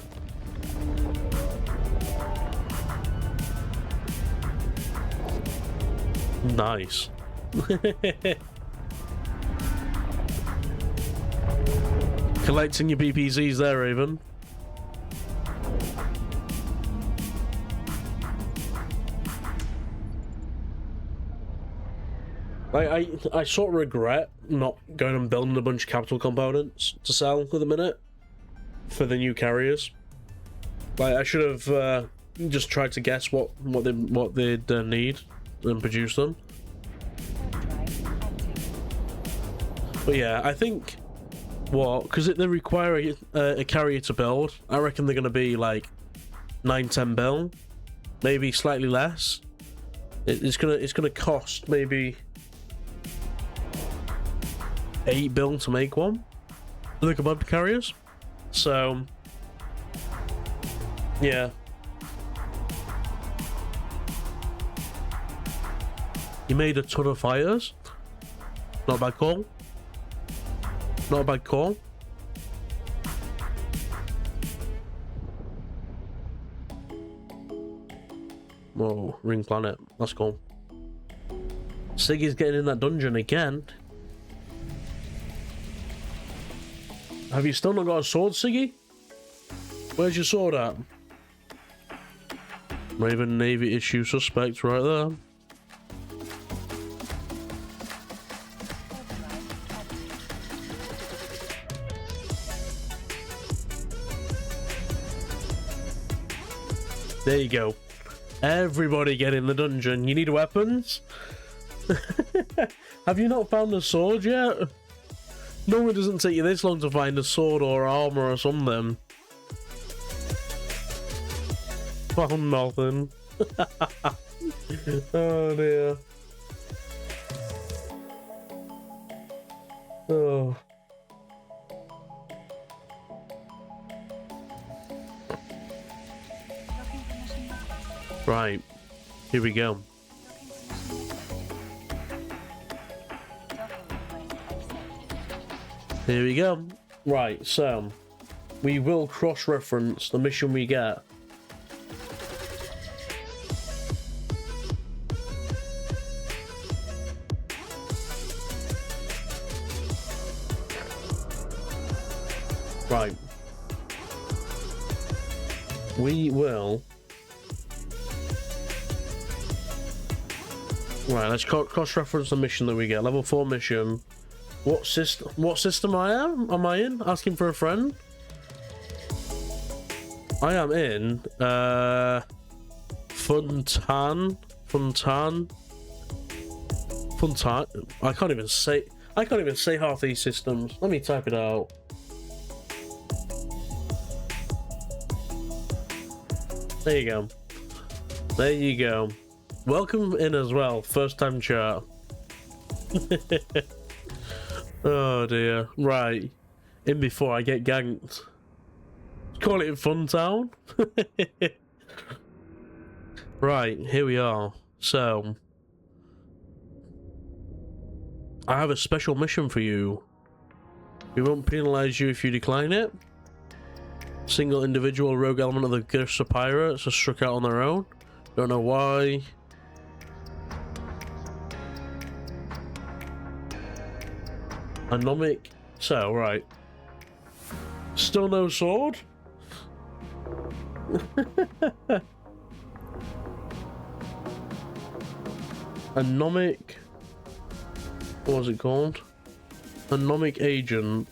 S1: Nice. Collecting your BPZs there, Raven. I sort of regret not going and building a bunch of capital components to sell at the minute for the new carriers. Like, I should have just tried to guess what they'd need and produce them. But yeah, I think because they require a carrier to build, I reckon they're going to be like 9-10 bill, maybe slightly less. It's gonna cost maybe 8 bill to make one for the command carriers. So yeah. You made a ton of fighters. Not a bad call. Not a bad call. Whoa, Ring Planet. That's cool. Siggy's getting in that dungeon again. Have you still not got a sword, Siggy? Where's your sword at? Raven Navy issue suspect right there. There you go. Everybody get in the dungeon. You need weapons? Have you not found a sword yet? Normally it doesn't take you this long to find a sword or armor or something. Found nothing. Oh dear. Oh. Right. Here we go. Here we go. Right, so we will cross-reference the mission we get. Right. We will... Right, let's cross-reference the mission that we get. Level 4 mission. What system am I in? Asking for a friend? I am in Funtan. I can't even say half these systems. Let me type it out. There you go. There you go. Welcome in as well. First time chat. Oh dear. Right. In before I get ganked. Call it Fun Town. Right, here we are. So I have a special mission for you. We won't penalize you if you decline it. Single individual rogue element of the Gursa pirates are struck out on their own. Don't know why. Anomic. So, right. Still no sword? Anomic. What was it called? Anomic agent.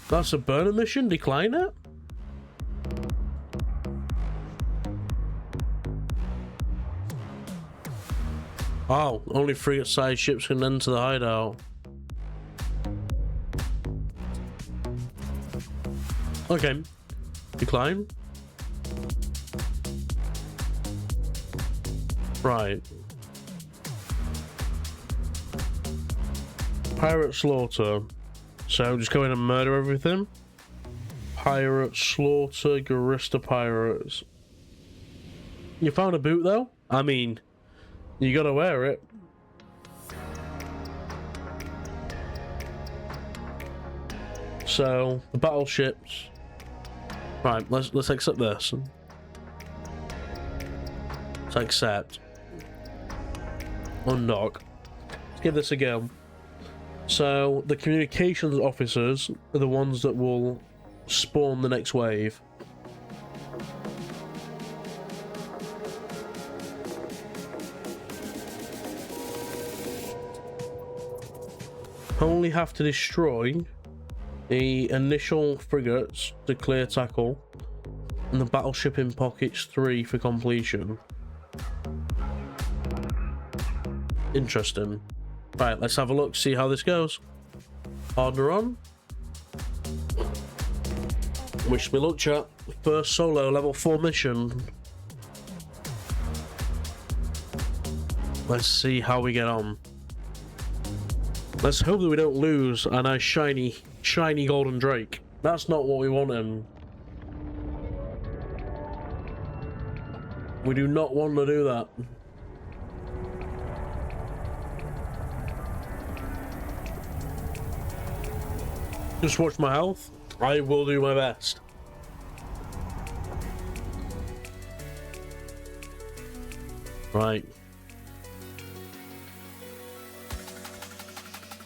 S1: That's a burner mission? Decline it? Oh, only frigate-sized ships can enter the hideout. Okay. Decline. Right. Pirate slaughter. So just go in and murder everything. Pirate slaughter, Garista pirates. You found a boot though? I mean, you gotta wear it. So the battleships. Right, let's accept this. Let's accept. Undock. Let's give this a go. So the communications officers are the ones that will spawn the next wave. Only have to destroy the initial frigates to clear tackle and the battleship in pockets 3 for completion. Interesting. Right, let's have a look, see how this goes. Partner on. Wish me luck, chat. First solo level 4 mission. Let's see how we get on. Let's hope that we don't lose a nice shiny golden drake. That's not what we want him. We do not want to do that. Just watch my health. I will do my best. Right.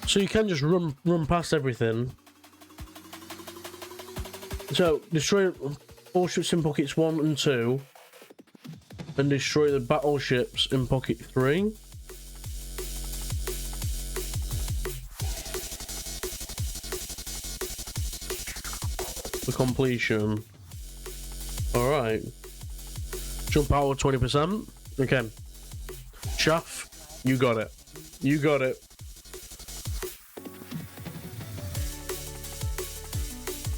S1: So you can just run past everything. So destroy all ships in pockets 1 and 2, and destroy the battleships in pocket 3. For completion. Alright. Jump power 20%. Okay. Chaff, you got it. You got it.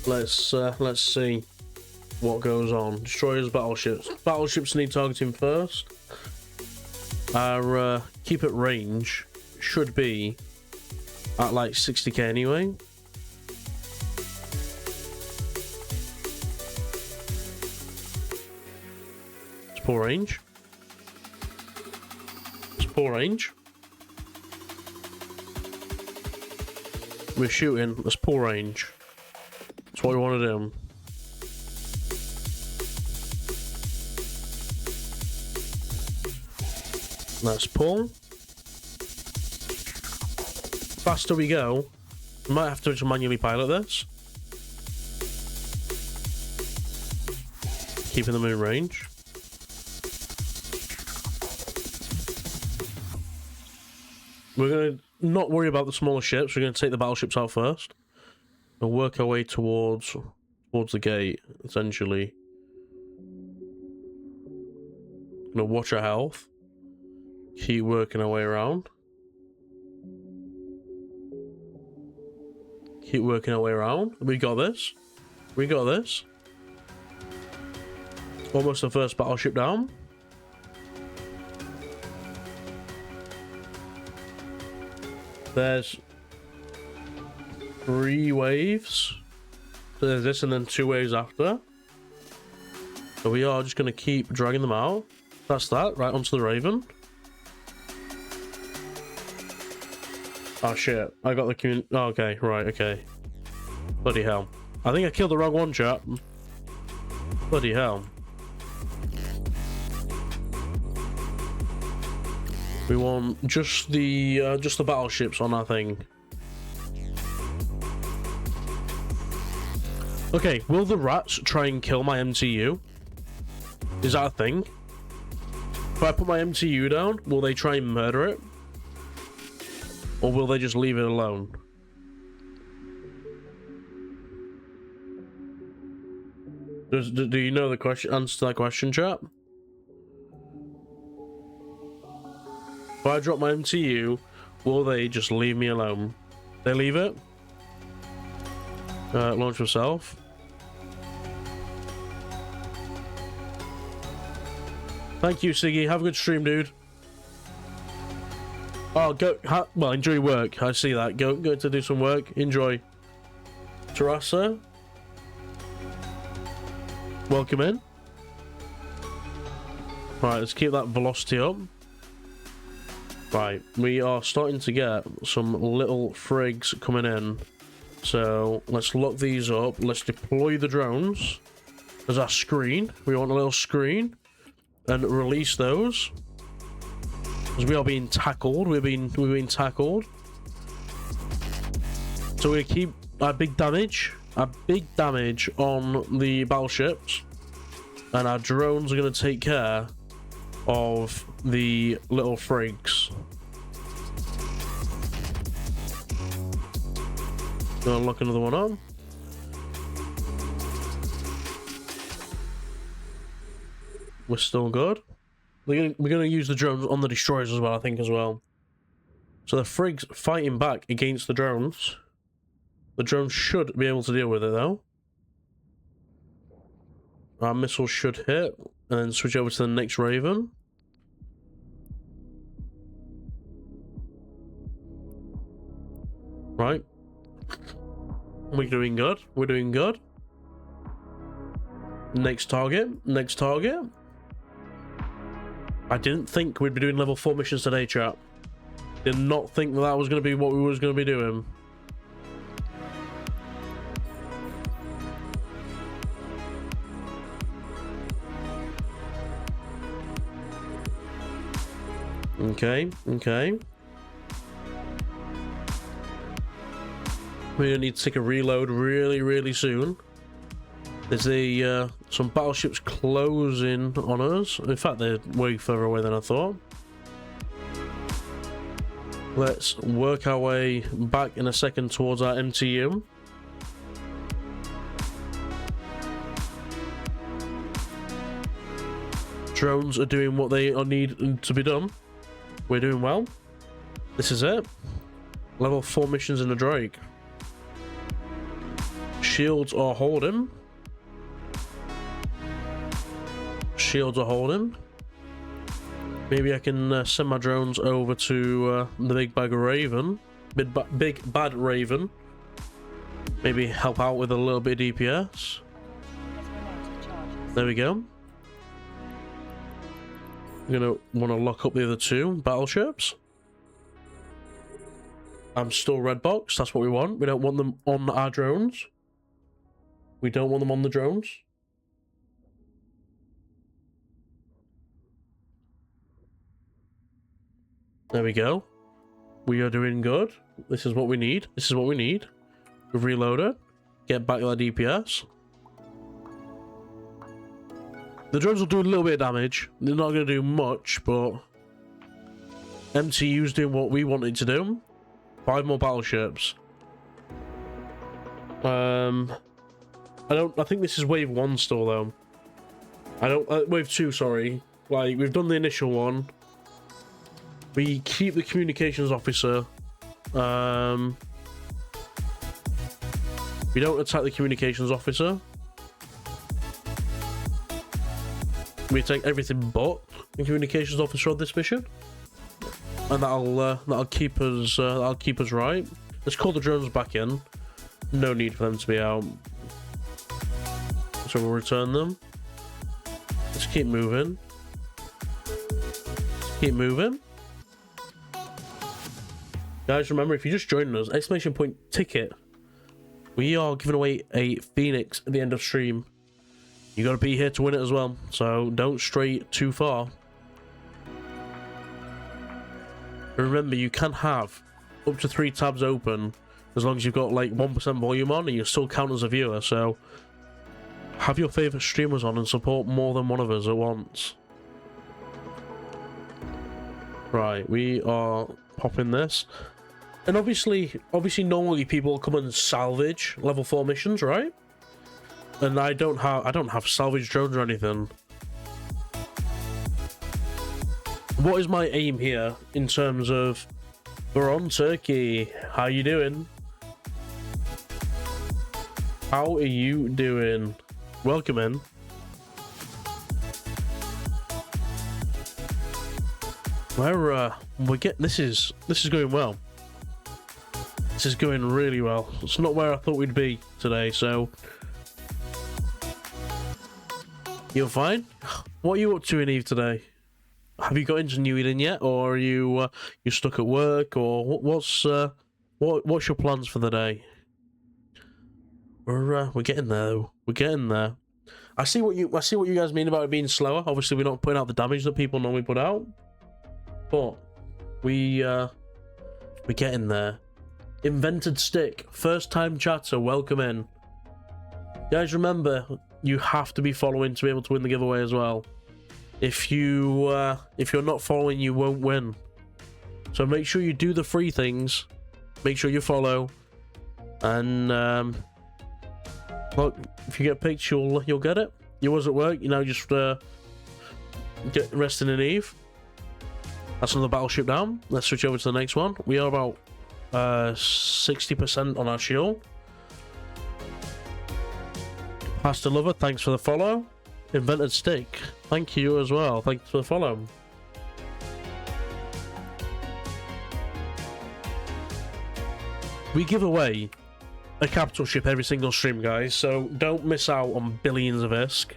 S1: Let's see what goes on. Destroyers, battleships. Battleships need targeting first. Our keep at range should be at like 60k anyway. It's poor range. It's poor range. We're shooting. That's poor range. That's what we want to do. Let's pull. Faster we go. We might have to just manually pilot this. Keeping them in range. We're going to not worry about the smaller ships. We're going to take the battleships out first. And work our way towards the gate, essentially. Gonna watch our health. Keep working our way around. Keep working our way around. We got this. We got this. Almost the first battleship down. There's 3 waves. So there's this and then 2 waves after. So we are just going to keep dragging them out. That's that. Right onto the Raven. Oh shit. I got the community. Oh, okay. Right. Okay. Bloody hell. I think I killed the wrong one, chap. Bloody hell. We want just the battleships on our thing. Okay, will the rats try and kill my MTU? Is that a thing? If I put my MTU down, will they try and murder it? Or will they just leave it alone? Do you know the question? Answer to that question, chat? If I drop my MTU, will they just leave me alone? They leave it? Launch myself. Thank you, Siggy. Have a good stream, dude. Oh, go. Well, enjoy your work. I see that. Go to do some work. Enjoy. Terasa. Welcome in. Right, let's keep that velocity up. Right, we are starting to get some little frigs coming in. So let's lock these up. Let's deploy the drones as our screen. We want a little screen and release those. Because we are being tackled. We're being tackled. So we keep our big damage on the battleships, and our drones are going to take care of the little frigs. Gonna lock another one up. We're still good. We're gonna use the drones on the destroyers as well, I think, as well. So the frigs fighting back against the drones. The drones should be able to deal with it, though. Our missiles should hit, and then switch over to the next Raven. Right. We're doing good. We're doing good. Next target. Next target. I didn't think we'd be doing level 4 missions today, chat. Did not think that was going to be what we was going to be doing. Okay, okay. We're gonna need to take a reload really soon. There's some battleships closing on us. In fact, they're way further away than I thought. Let's work our way back in a second towards our MTU. Drones are doing what they need to be done. We're doing well. This is it. Level 4 missions in the Drake. Shields are holding. Shields are holding. Maybe I can send my drones over to the big bad Raven. Big bad Raven. Maybe help out with a little bit of DPS. There we go. I'm gonna want to lock up the other two battleships. I'm still red box. That's what we want. We don't want them on our drones. We don't want them on the drones. There we go. We are doing good. This is what we need. This is what we need. We've reloaded. Get back to our DPS. The drones will do a little bit of damage. They're not going to do much, but MTU's doing what we wanted to do. 5 more battleships. I think this is wave 1 still though. Wave 2, sorry. Like, we've done the initial one. We keep the communications officer. We don't attack the communications officer. We take everything but the communications officer on this mission, and that'll keep us right. Let's call the drones back in. No need for them to be out, so we'll return them. Let's keep moving. Keep moving. Guys, remember, if you just joined us, exclamation point ticket. We are giving away a Phoenix at the end of stream. You got to be here to win it as well, so don't stray too far. Remember, you can have up to 3 tabs open as long as you've got like 1% volume on, and you still count as a viewer. So have your favorite streamers on and support more than one of us at once. Right, we are popping this. And obviously normally people come and salvage level 4 missions, right? And I don't have salvage drones or anything. What is my aim here in terms of we're on Turkey? How you doing? How are you doing? Welcome in. We're getting this is going well. This is going really well. It's not where I thought we'd be today, so you're fine. What are you up to in Eve today? Have you got into New Eden yet, or are you stuck at work, or what's your plans for the day? We're getting there though. We're getting there. I see what you guys mean about it being slower. Obviously, we're not putting out the damage that people normally put out, but we're getting there. Invented Stick, first time chatter, welcome in. Guys, remember, you have to be following to be able to win the giveaway as well. If you're not following, you won't win. So make sure you do the free things. Make sure you follow, and look, if you get picked, you'll get it. You was at work, you know, just get resting in Eve. That's another battleship down. Let's switch over to the next one. We are about 60% on our shield. Pastor Lover, thanks for the follow. Invented Stick, thank you as well. Thanks for the follow. We give away a capital ship every single stream, guys, so don't miss out on billions of ISK.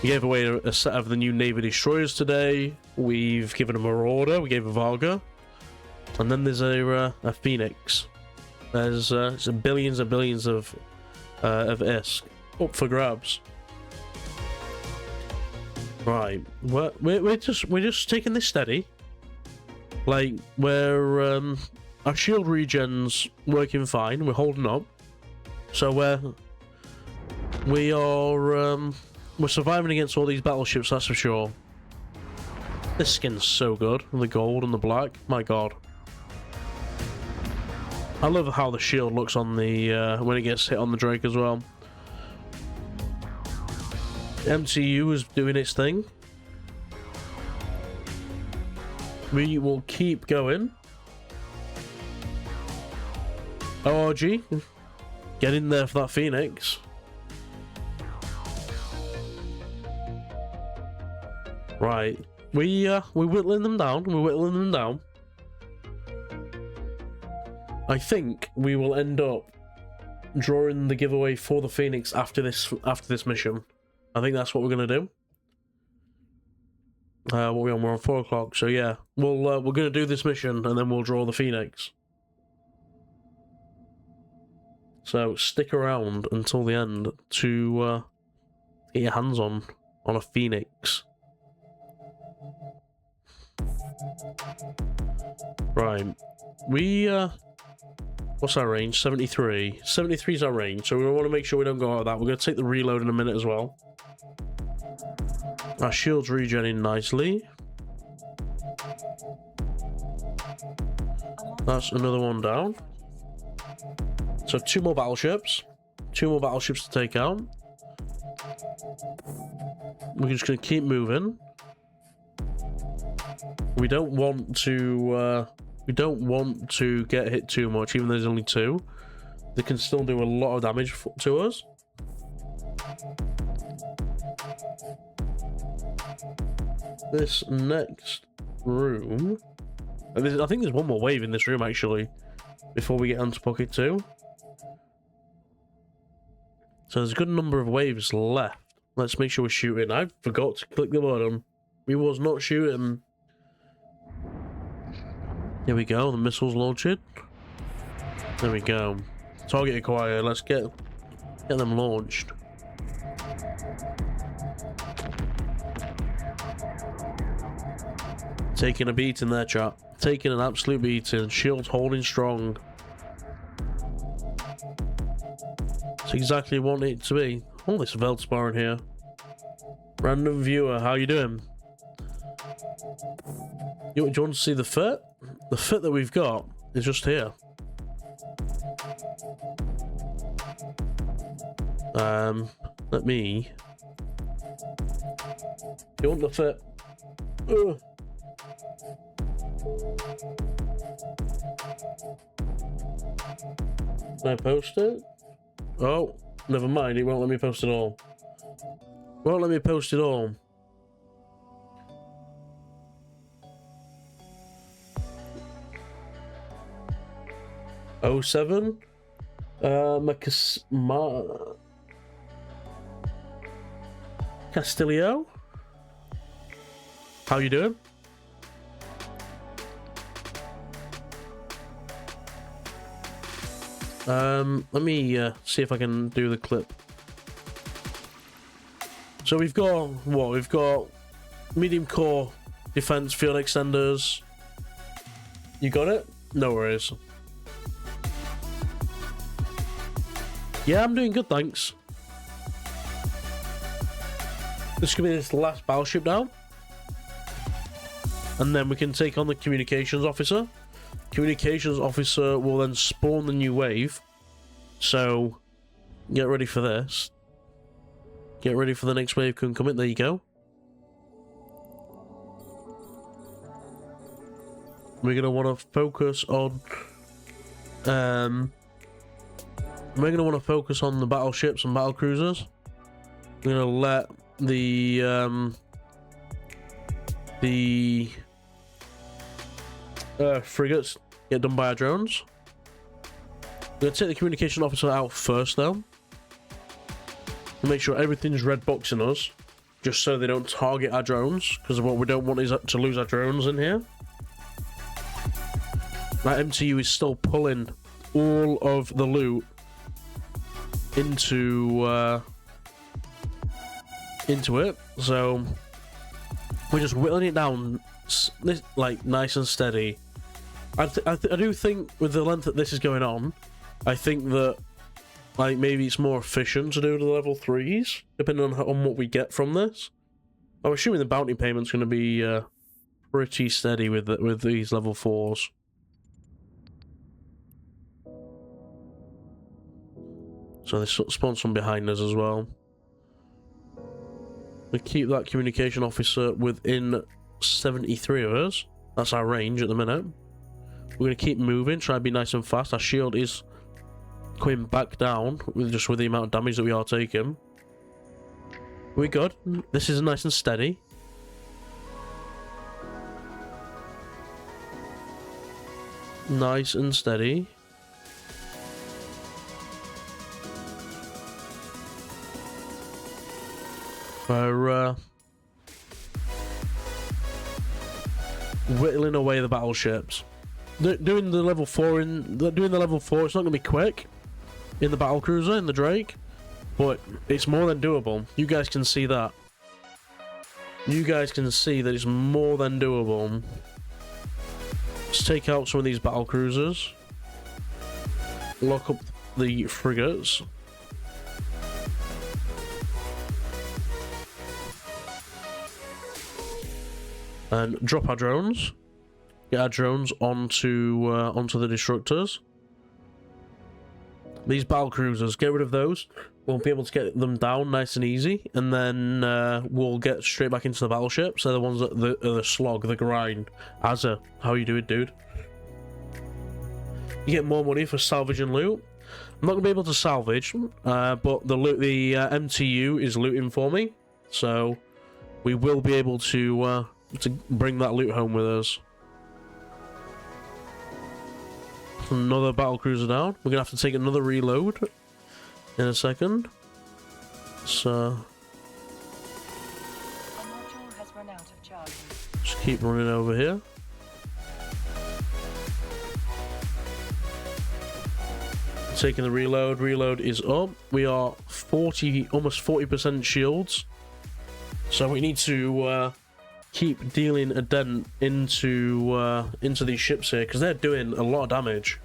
S1: We gave away a set of the new Navy destroyers today. We've given a Marauder. We gave a Varga. And then there's a Phoenix. There's billions and billions of ISK up for grabs. Right, we're just taking this steady. Like, our shield regen's working fine. We're holding up. So we're surviving against all these battleships. That's for sure. This skin's so good. The gold and the black. My God. I love how the shield looks on the when it gets hit on the Drake as well. MTU is doing its thing. We will keep going. ORG, get in there for that Phoenix. Right, we're whittling them down. We're whittling them down. I think we will end up drawing the giveaway for the Phoenix after this mission. I think that's what we're gonna do. What are we on? We're on 4 o'clock. So yeah, we're gonna do this mission and then we'll draw the Phoenix. So stick around until the end to get your hands on a Phoenix. Right, what's our range? 73. 73 is our range, so we want to make sure we don't go out of that. We're going to take the reload in a minute as well. Our shield's regenerating nicely. That's another one down. So 2 more battleships. 2 more battleships to take out. We're just going to keep moving. We don't want to get hit too much, even though there's only 2. They can still do a lot of damage to us. This next room... I think there's one more wave in this room, actually, before we get onto Pocket 2. So there's a good number of waves left. Let's make sure we're shooting. I forgot to click the button. We was not shooting. Here we go, the missiles launched. There we go. Target acquired. Let's get them launched. Taking a beating there, chat. Taking an absolute beating. Shields holding strong. It's exactly what it needs to be. Oh, this Veldspar in here. Random viewer, how you doing? Do you want to see the fit? The fit that we've got is just here. Let me... You want the fit? Ugh. Can I post it? Oh, never mind. It won't let me post it all. Won't let me post it all. Oh 07? Castillo? How you doing? Let me see if I can do the clip. So we've got what? We've got medium core defense field extenders. You got it? No worries. Yeah, I'm doing good, thanks. This could be this last battleship now. And then we can take on the communications officer. Communications officer will then spawn the new wave. So, get ready for this. Get ready for the next wave can come in. There you go. We're going to want to focus on... we're going to want to focus on the battleships and battle cruisers. We're going to let the frigates get done by our drones. We're going to take the communication officer out first, though. And make sure everything's red boxing us, just so they don't target our drones, because what we don't want is to lose our drones in here. That MTU is still pulling all of the loot into it, so we're just whittling it down like nice and steady. I do think with the length that this is going on, I think that like maybe it's more efficient to do the level 3s depending on what we get from this. I'm assuming the bounty payment's going to be pretty steady with these level 4s. So they spawn some behind us as well. We keep that communication officer within 73 of us. That's our range at the minute. We're going to keep moving, try and be nice and fast. Our shield is coming back down with the amount of damage that we are taking. We're good. This is nice and steady. Nice and steady. We're whittling away the battleships. Doing the level 4 it's not going to be quick in the battlecruiser, in the Drake, but it's more than doable. You guys can see that. You guys can see that it's more than doable. Let's take out some of these battlecruisers. Lock up the frigates. And drop our drones. Get our drones onto the destructors. These battle cruisers, get rid of those. We'll be able to get them down nice and easy, and then we'll get straight back into the battleships. They're the ones that the slog, the grind. Azza, how you doing, dude? You get more money for salvage and loot. I'm not gonna be able to salvage, but the MTU is looting for me, so we will be able to bring that loot home with us. Another battlecruiser down. We're gonna have to take another reload in a second. So
S2: A module has run out of charges.
S1: just keep running over here. Taking the reload. Reload is up. We are almost 40% shields. So we need to keep dealing a dent into these ships here, because they're doing a lot of damage.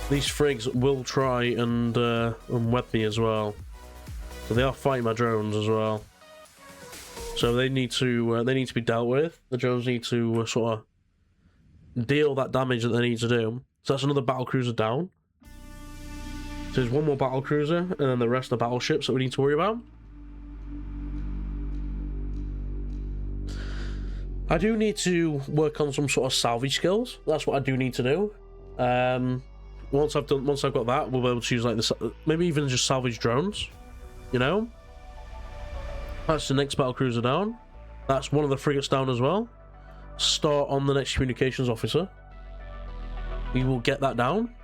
S1: These frigs will try and web me as well, so they are fighting my drones as well. So they need to be dealt with. The drones need to sort of deal that damage that they need to do. So that's another battlecruiser down. So there's one more battlecruiser, and then the rest of the battleships that we need to worry about. I do need to work on some sort of salvage skills. That's what I do need to do. Once I've got that, we'll be able to use like this, maybe even just salvage drones. You know, that's the next battlecruiser down. That's one of the frigates down as well. Start on the next communications officer. We will get that down.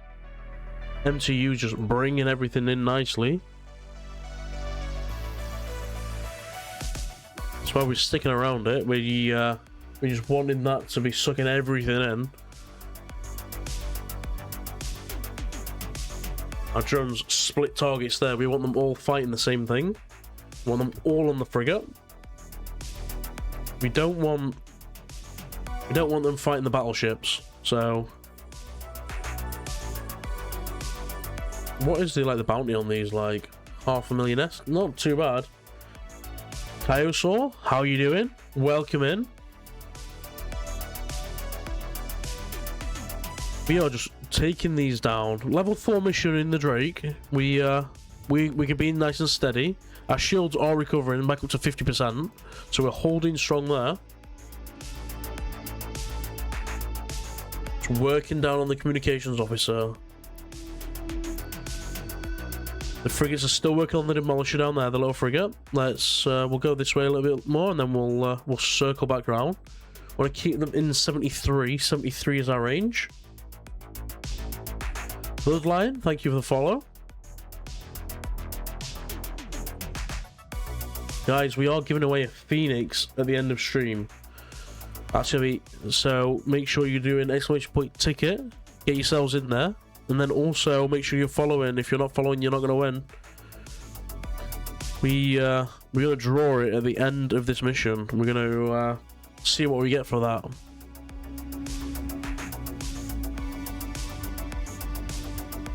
S1: MTU just bringing everything in nicely. That's why we're sticking around it. We're just wanting that to be sucking everything in. Our drones split targets there. We want them all fighting the same thing. We want them all on the frigate. We don't want them fighting the battleships. So what is the bounty on these? Like 500,000 S? Not too bad. Kyosaur, how you doing? Welcome in. We are just taking these down. Level 4 mission in the Drake. We can be nice and steady. Our shields are recovering back up to 50%, so we're holding strong there. Just working down on the communications officer. The frigates are still working on the demolisher down there, the little frigate. We'll go this way a little bit more, and then we'll circle back around. Want to keep them in 73. 73 is our range. Bloodline, thank you for the follow. Guys, we are giving away a Phoenix at the end of stream. That's gonna be, so make sure you do an exclamation point ticket. Get yourselves in there. And then also make sure you're following. If you're not following, you're not going to win. We're going to draw it at the end of this mission. We're going to see what we get for that.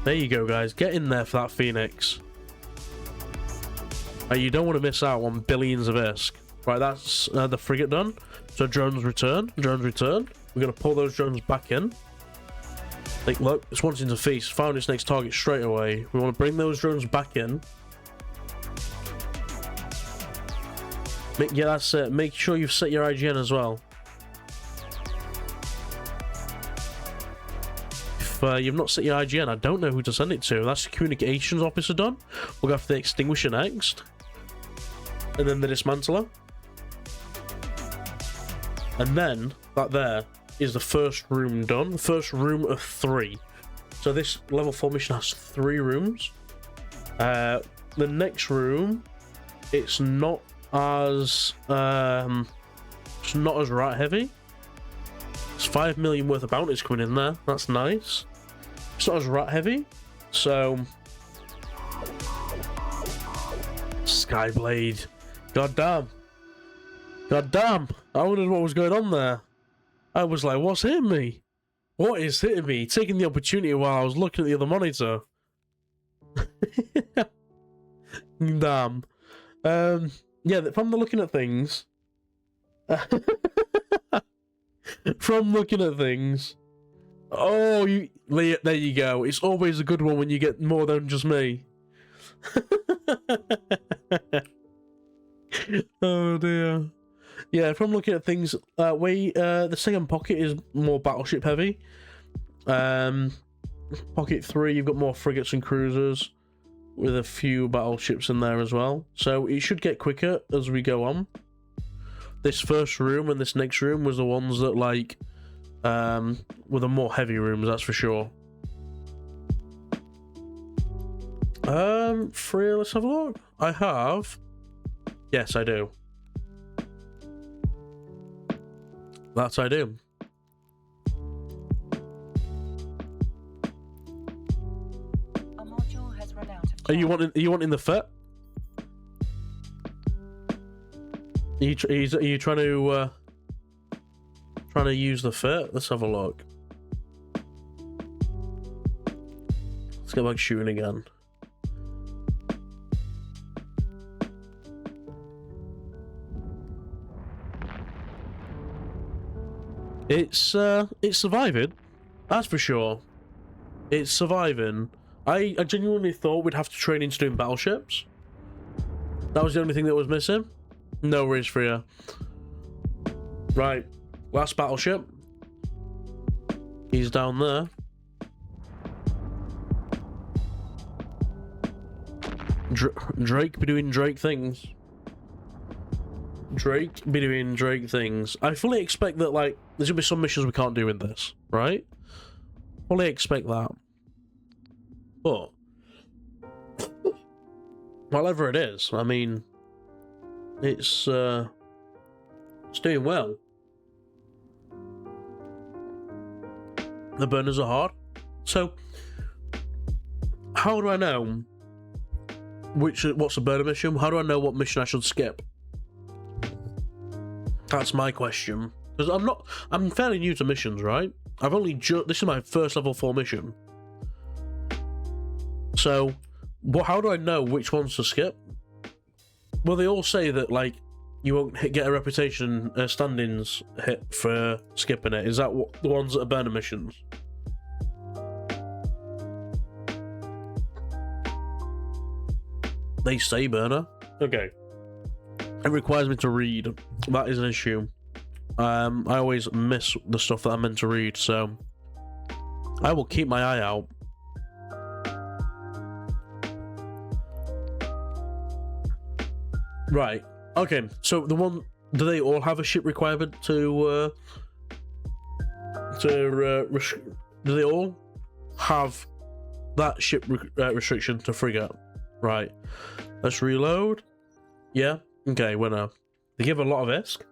S1: There you go, guys. Get in there for that Phoenix. You don't want to miss out on billions of ISK. Right, that's the frigate done. So drones return. Drones return. We're going to pull those drones back in. Like, look, it's wanting to feast. Found its next target straight away. We want to bring those drones back in. Yeah, that's it. Make sure you've set your IGN as well. If you've not set your IGN, I don't know who to send it to. That's the communications officer done. We'll go for the extinguisher next. And then the dismantler. And then, that there is the first room done. The first room of 3. So this level 4 mission has 3 rooms. The next room, it's not as rat heavy. It's 5 million worth of bounties coming in there. That's nice. It's not as rat heavy. So Skyblade. God damn. I wondered what was going on there. I was like, what's hitting me? What is hitting me? Taking the opportunity while I was looking at the other monitor. Damn. Yeah, from the looking at things. From looking at things. Oh, there you go. It's always a good one when you get more than just me. Oh dear. Yeah, from looking at things, the second pocket is more battleship heavy. Pocket 3, you've got more frigates and cruisers, with a few battleships in there as well. So it should get quicker as we go on. This first room and this next room was the ones that, like, were the more heavy rooms, that's for sure. 3, let's have a look. I have. Yes, I do. That I do.
S2: A module has run out of
S1: Are you wanting the fit? Are you trying to use the fit? Let's have a look. Let's go back shooting again. It's surviving, that's for sure. It's surviving. I genuinely thought we'd have to train into doing battleships. That was the only thing that was missing. No worries for you. Right, last battleship. He's down there. Drake be doing Drake things. Drake be doing Drake things. I fully expect that, like, there's gonna be some missions we can't do in this, right? Fully expect that. But whatever it is, I mean, it's doing well. The burners are hard. So how do I know what's a burner mission? How do I know what mission I should skip? That's my question. Because I'm fairly new to missions, right? This is my first level 4 mission. So, how do I know which ones to skip? Well, they all say that, like, you won't get a reputation standings hit for skipping it. Is that the ones that are burner missions? They say burner. Okay. It requires me to read. That is an issue. I always miss the stuff that I'm meant to read, so I will keep my eye out. Right. Okay. So do they all have a ship requirement do they all have that ship restriction to frigate? Right. Let's reload. Yeah. Okay, winner. They give a lot of ISK.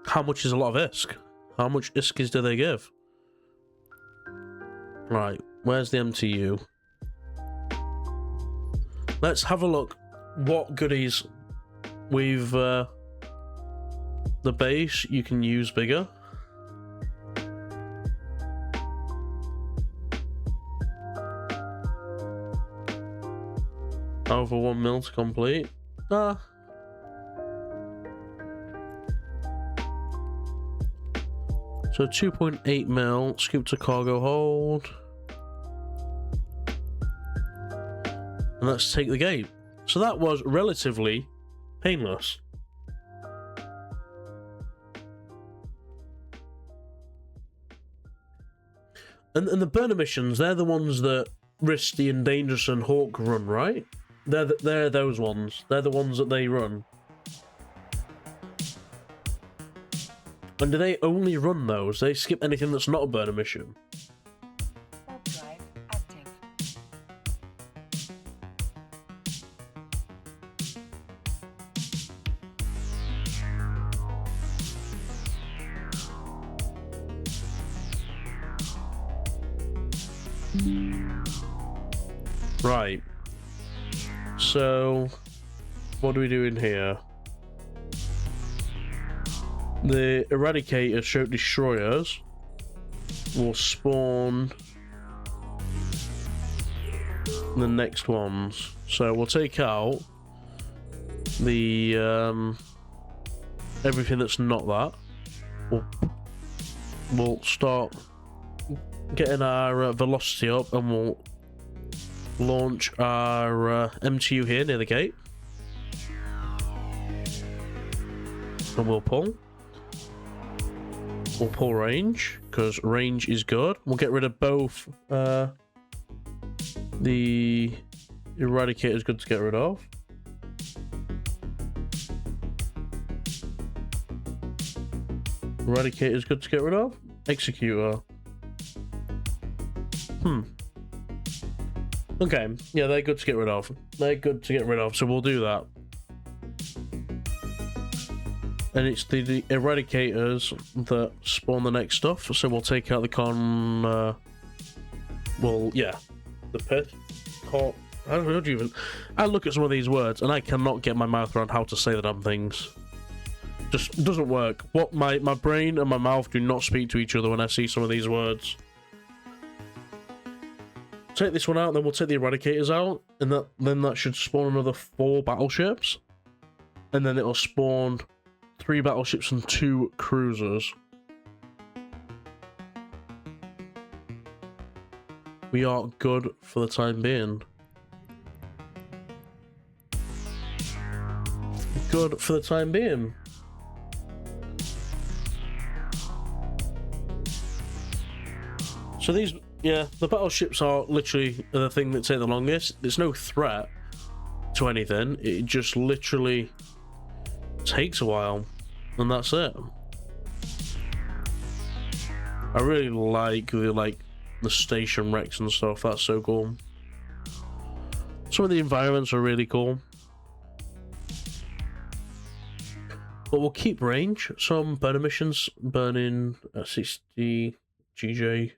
S1: How much is a lot of ISK? How much ISKs do they give? Right, where's the MTU? Let's have a look what goodies we've... the base, you can use bigger. Over 1 mil to complete. Ah. So 2.8 mil, scoop to cargo hold. And let's take the gate. So that was relatively painless. And the burner missions, they're the ones that Risty and Dangerous and Hawk run, right? They're those ones. They're the ones that they run. And do they only run those? They skip anything that's not a burner mission?
S2: Warp drive active.
S1: Right. So, what do we do in here? The Eradicator stroke destroyers will spawn the next ones. So we'll take out the everything that's not that. We'll start getting our velocity up, and we'll launch our MTU here near the gate, and we'll pull range, because range is good. We'll get rid of both. The Eradicator is good to get rid of. Eradicator is good to get rid of. Executor. Okay, yeah, they're good to get rid of. They're good to get rid of, so we'll do that. And it's the Eradicators that spawn the next stuff, so we'll take out the the pith. I don't know even. I look at some of these words and I cannot get my mouth around how to say the damn things. Just doesn't work. What my brain and my mouth do not speak to each other when I see some of these words. Take this one out, then we'll take the Eradicators out, and then that should spawn another 4 battleships, and then it'll spawn 3 battleships and 2 cruisers. We are good for the time being. Good for the time being. So these, yeah, the battleships are literally the thing that take the longest. There's no threat to anything. It just literally takes a while, and that's it. I really like the station wrecks and stuff. That's so cool. Some of the environments are really cool. But we'll keep range. Some burner missions, burning 60 GJ.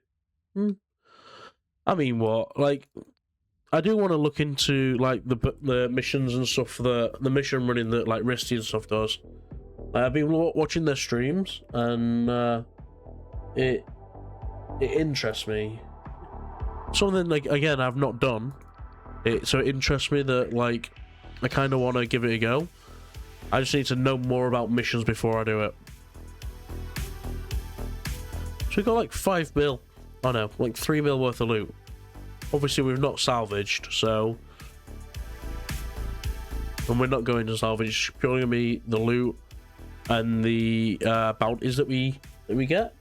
S1: I mean, what? Like, I do want to look into like the missions and stuff, the mission running that like Risty and stuff does. I've been watching their streams, and it interests me. Something like, again, I've not done it, so it interests me that like I kind of want to give it a go. I just need to know more about missions before I do it. So we got like 5 mil. Oh no, like 3 mil worth of loot. Obviously we've not salvaged, so, and we're not going to salvage. It's purely gonna be the loot and the bounties that we get.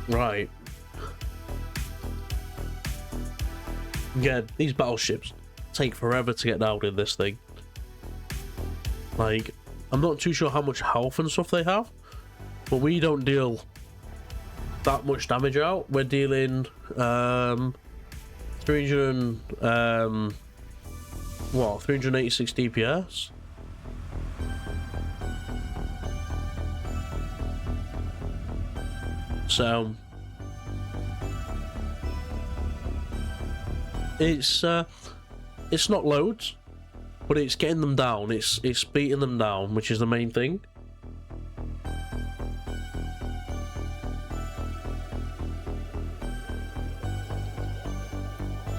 S1: Right. Yeah, these battleships take forever to get down in this thing. Like, I'm not too sure how much health and stuff they have, but we don't deal that much damage out. We're dealing 386 DPS. So it's not loads, but it's getting them down. It's beating them down, which is the main thing.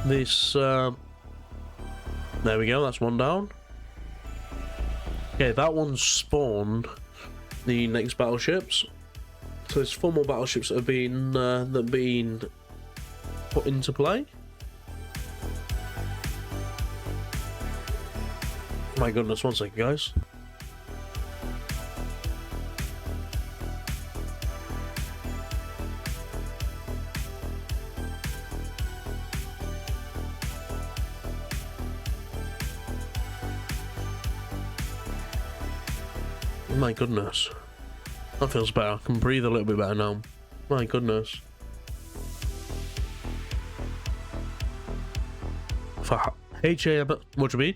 S1: This there we go, that's one down. Okay, that one spawned the next battleships. So there's 4 more battleships that have been put into play. My goodness, one second, guys. My goodness. That feels better. I can breathe a little bit better now. My goodness. For HA, what do you mean?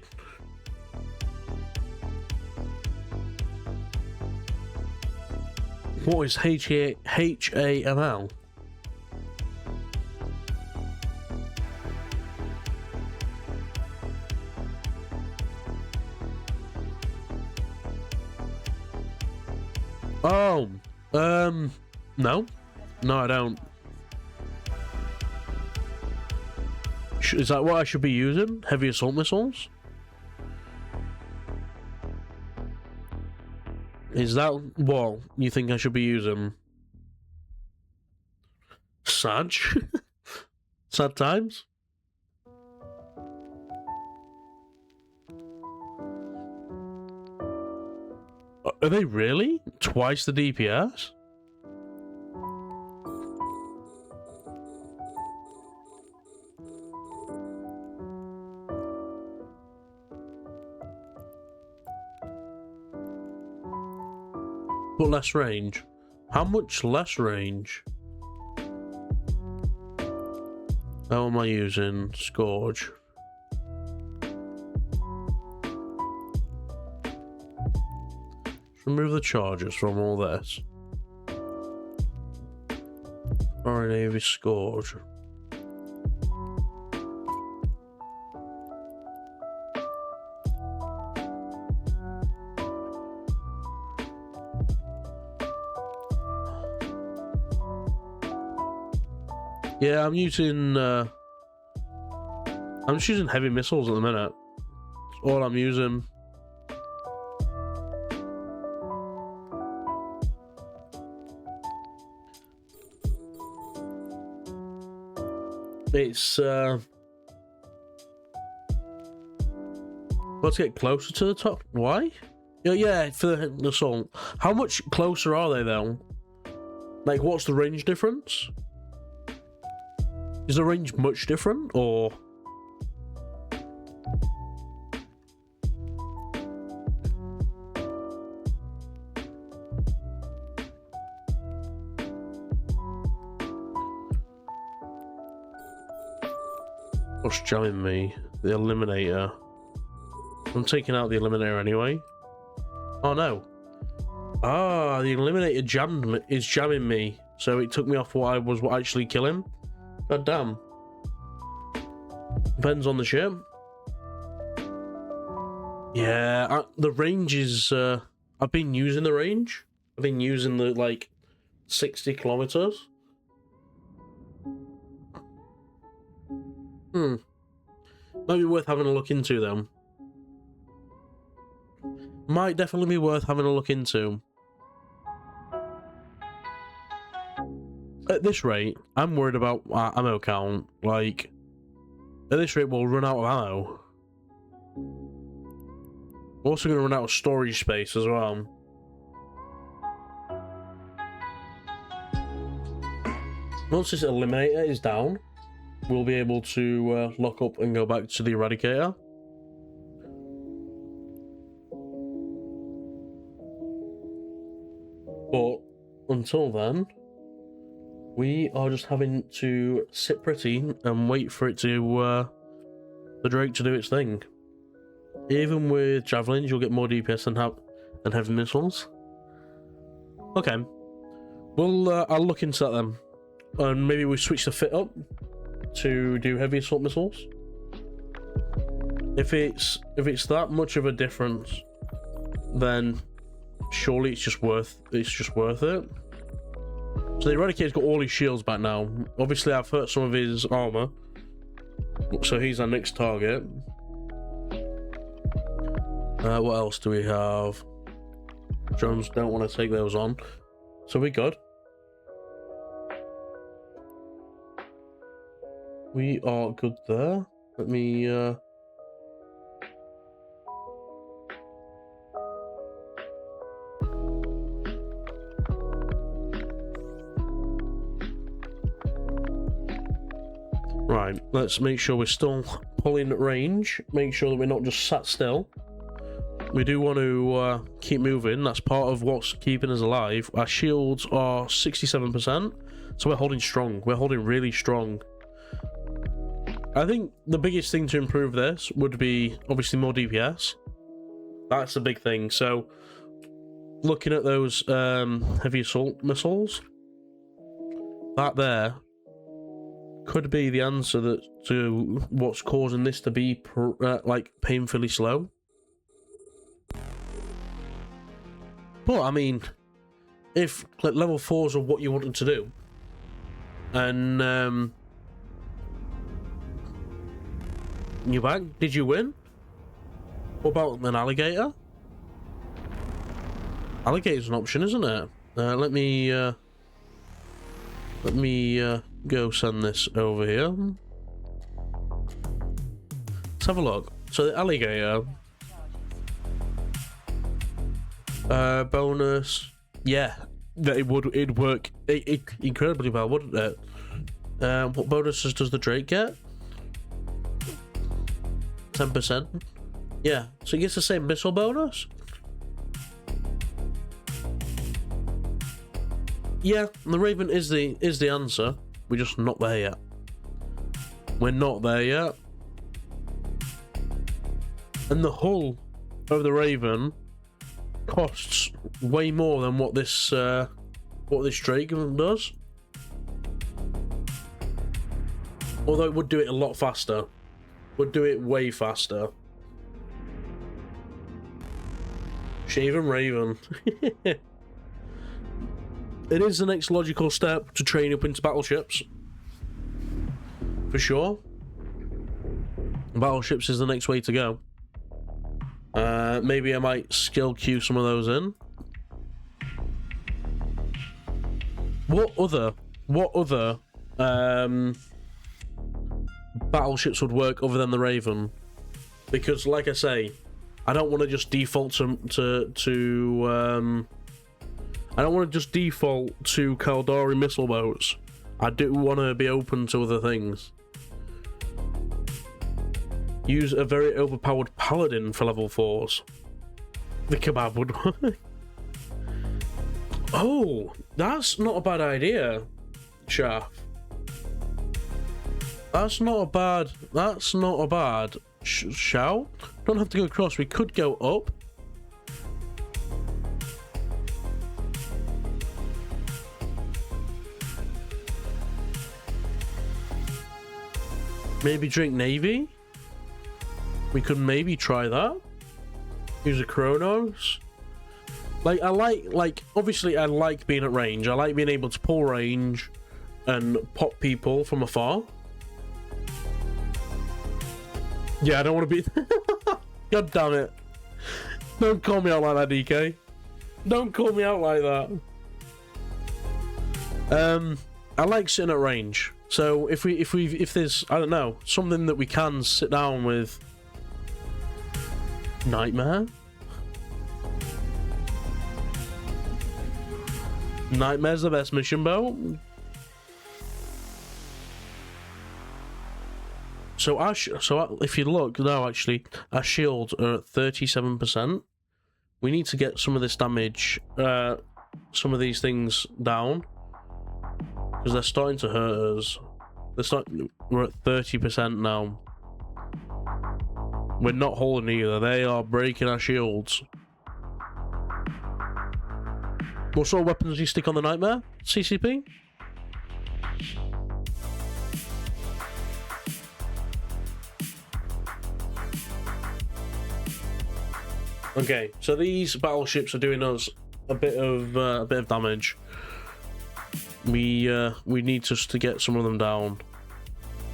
S1: What is HAML? Oh, no. No, I don't. Is that what I should be using? Heavy assault missiles? Is that what you think I should be using? Sad? Sad times? Are they really? Twice the DPS? But less range. How much less range? How am I using? Scourge. Remove the charges from all this. Foreign Navy Scourge. Yeah, I'm just using heavy missiles at the minute. That's all I'm using. It's let's get closer to the top. Why? Yeah, for the assault. How much closer are they though? Like, what's the range difference? Is the range much different, or? What's jamming me? The eliminator. I'm taking out the eliminator anyway. Oh no. Ah, the eliminator is jamming me. So it took me off what I was actually killing. God damn. Depends on the ship. Yeah, the range is... I've been using the range. I've been using the, like, 60 kilometers. Might be worth having a look into them. Might definitely be worth having a look into. At this rate, I'm worried about ammo count. Like, at this rate, we'll run out of ammo. We're also going to run out of storage space as well. Once this eliminator is down, we'll be able to lock up and go back to the eradicator. But until then, we are just having to sit pretty and wait for it to the Drake to do its thing. Even with javelins, you'll get more DPS than heavy missiles. Okay, well, I'll look into that then, and maybe we switch the fit up to do heavy assault missiles. If it's that much of a difference, then surely it's just worth it. So the Eradicator's got all his shields back now. Obviously, I've hurt some of his armor, so he's our next target. What else do we have? Drones don't want to take those on, so we're good. We are good there. Let me Right, let's make sure we're still pulling range. Make sure that we're not just sat still. We do want to keep moving. That's part of what's keeping us alive. Our shields are 67%, so we're holding strong. We're holding really strong. I think the biggest thing to improve this would be obviously more DPS. That's the big thing. So looking at those heavy assault missiles, that there could be the answer to what's causing this to be like painfully slow. But I mean, if like level 4s are what you wanted to do, and you back? Did you win? What about an alligator? Alligator's an option, isn't it? Let me go send this over here. Let's have a look. So the alligator bonus, yeah, that it'd work incredibly well, wouldn't it? What bonuses does the Drake get? 10%. Yeah, so he gets the same missile bonus. Yeah, the Raven is the answer. We're just not there yet. We're not there yet. And the hull of the Raven costs way more than what this Drake does. Although it would do it a lot faster. Would do it way faster. Shaven Raven. It is the next logical step to train up into battleships. For sure. Battleships is the next way to go. Maybe I might skill queue some of those in. What other battleships would work other than the Raven? Because like I say, I don't want to just default to I don't want to just default to Caldari missile boats. I do want to be open to other things. Use a very overpowered paladin for level 4s. The kebab would work. Oh, that's not a bad idea, Shaft. That's not a bad shout. Don't have to go across. We could go up. Maybe drink Navy. We could maybe try that. Use a Chronos. Obviously I like being at range. I like being able to pull range and pop people from afar. Yeah, I don't want to be... God damn it. Don't call me out like that, DK. Don't call me out like that. I like sitting at range. So if there's, I don't know, something that we can sit down with... Nightmare? Nightmare's the best mission boat. So if you look now, actually, our shields are at 37%. We need to get some of this damage, some of these things down, because they're starting to hurt us. We're at 30% now. We're not holding either. They are breaking our shields. What sort of weapons do you stick on the Nightmare? CCP? Okay, so these battleships are doing us a bit of damage. We need just to get some of them down.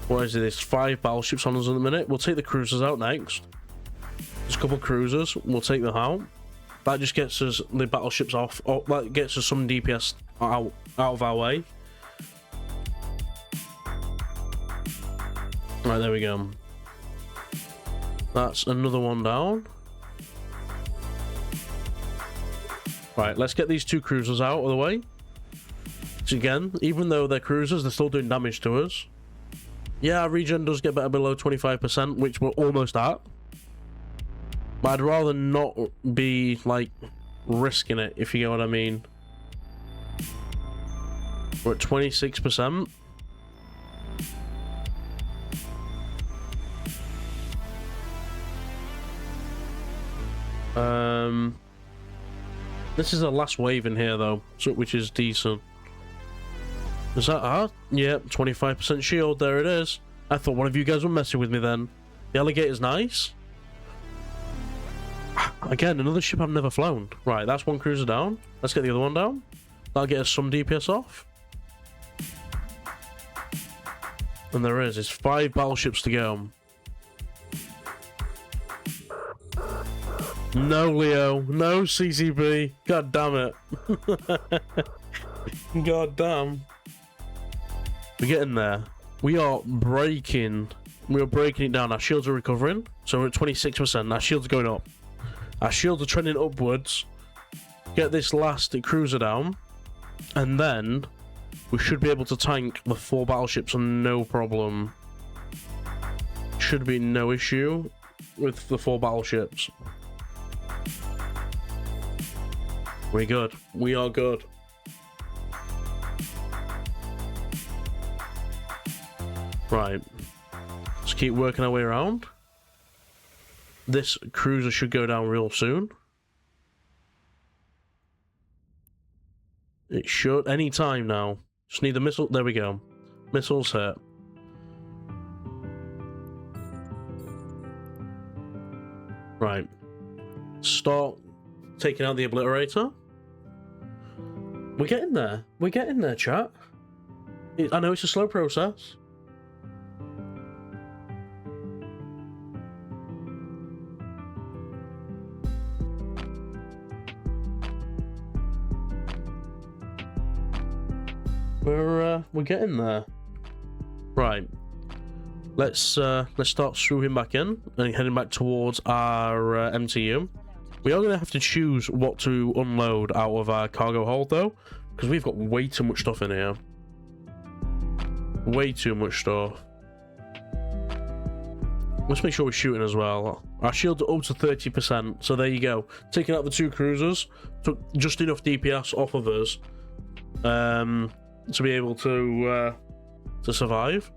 S1: What is it? There's 5 battleships on us at the minute. We'll take the cruisers out next. There's a couple of cruisers. We'll take them out. That just gets us the battleships off. Oh, that gets us some DPS out of our way. Right, there we go. That's another one down. Right, let's get these 2 cruisers out of the way. So again, even though they're cruisers, they're still doing damage to us. Yeah, our regen does get better below 25%, which we're almost at. But I'd rather not be, like, risking it, if you get what I mean. We're at 26%. This is the last wave in here, though, so, which is decent. Is that hard? Yep, 25% shield, there it is. I thought one of you guys were messing with me then. The alligator's nice. Again, another ship I've never flown. Right, that's one cruiser down. Let's get the other one down. That'll get us some DPS off. And there is. It's 5 battleships to go. No, Leo. No, CCB. God damn it. God damn. We're getting there. We are breaking. We are breaking it down. Our shields are recovering. So we're at 26%. Our shields are going up. Our shields are trending upwards. Get this last cruiser down. And then we should be able to tank the 4 battleships no problem. Should be no issue with the 4 battleships. We're good. We are good. Right. Let's keep working our way around. This cruiser should go down real soon. It should. Any time now. Just need the missile. There we go. Missiles hit. Right. Start taking out the obliterator. We're getting there. We're getting there, chat. I know it's a slow process. We're getting there. Right. Let's start swooping back in and heading back towards our MTU. We are going to have to choose what to unload out of our cargo hold though, because we've got way too much stuff in here. Way too much stuff. Let's make sure we're shooting as well. Our shields are up to 30%, so there you go. Taking out the 2 cruisers took just enough DPS off of us to be able to survive.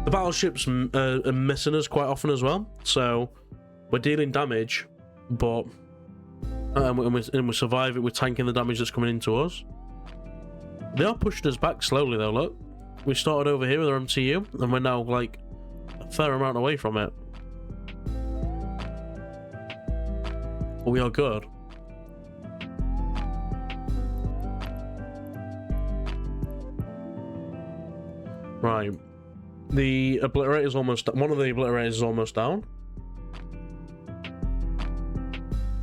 S1: The battleships are missing us quite often as well, so we're dealing damage, but and we survive it with tanking the damage that's coming into us. They are pushing us back slowly though. Look, we started over here with our MTU, and we're now like a fair amount away from it. But we are good. Right. The obliterator is almost. One of the obliterators is almost down.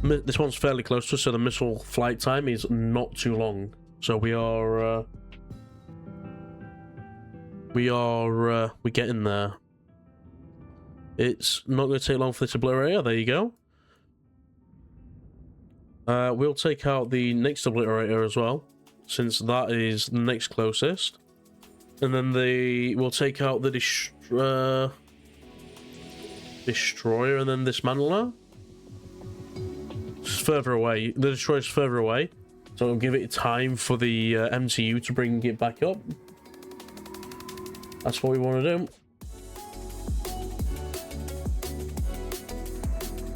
S1: This one's fairly close to us, so the missile flight time is not too long. So we're getting there. It's not going to take long for this obliterator. There you go. We'll take out the next obliterator as well, since that is the next closest. And then we'll take out the destroyer and then dismantler. It's further away. The destroyer's further away, so it'll give it time for the MTU to bring it back up. That's what we want to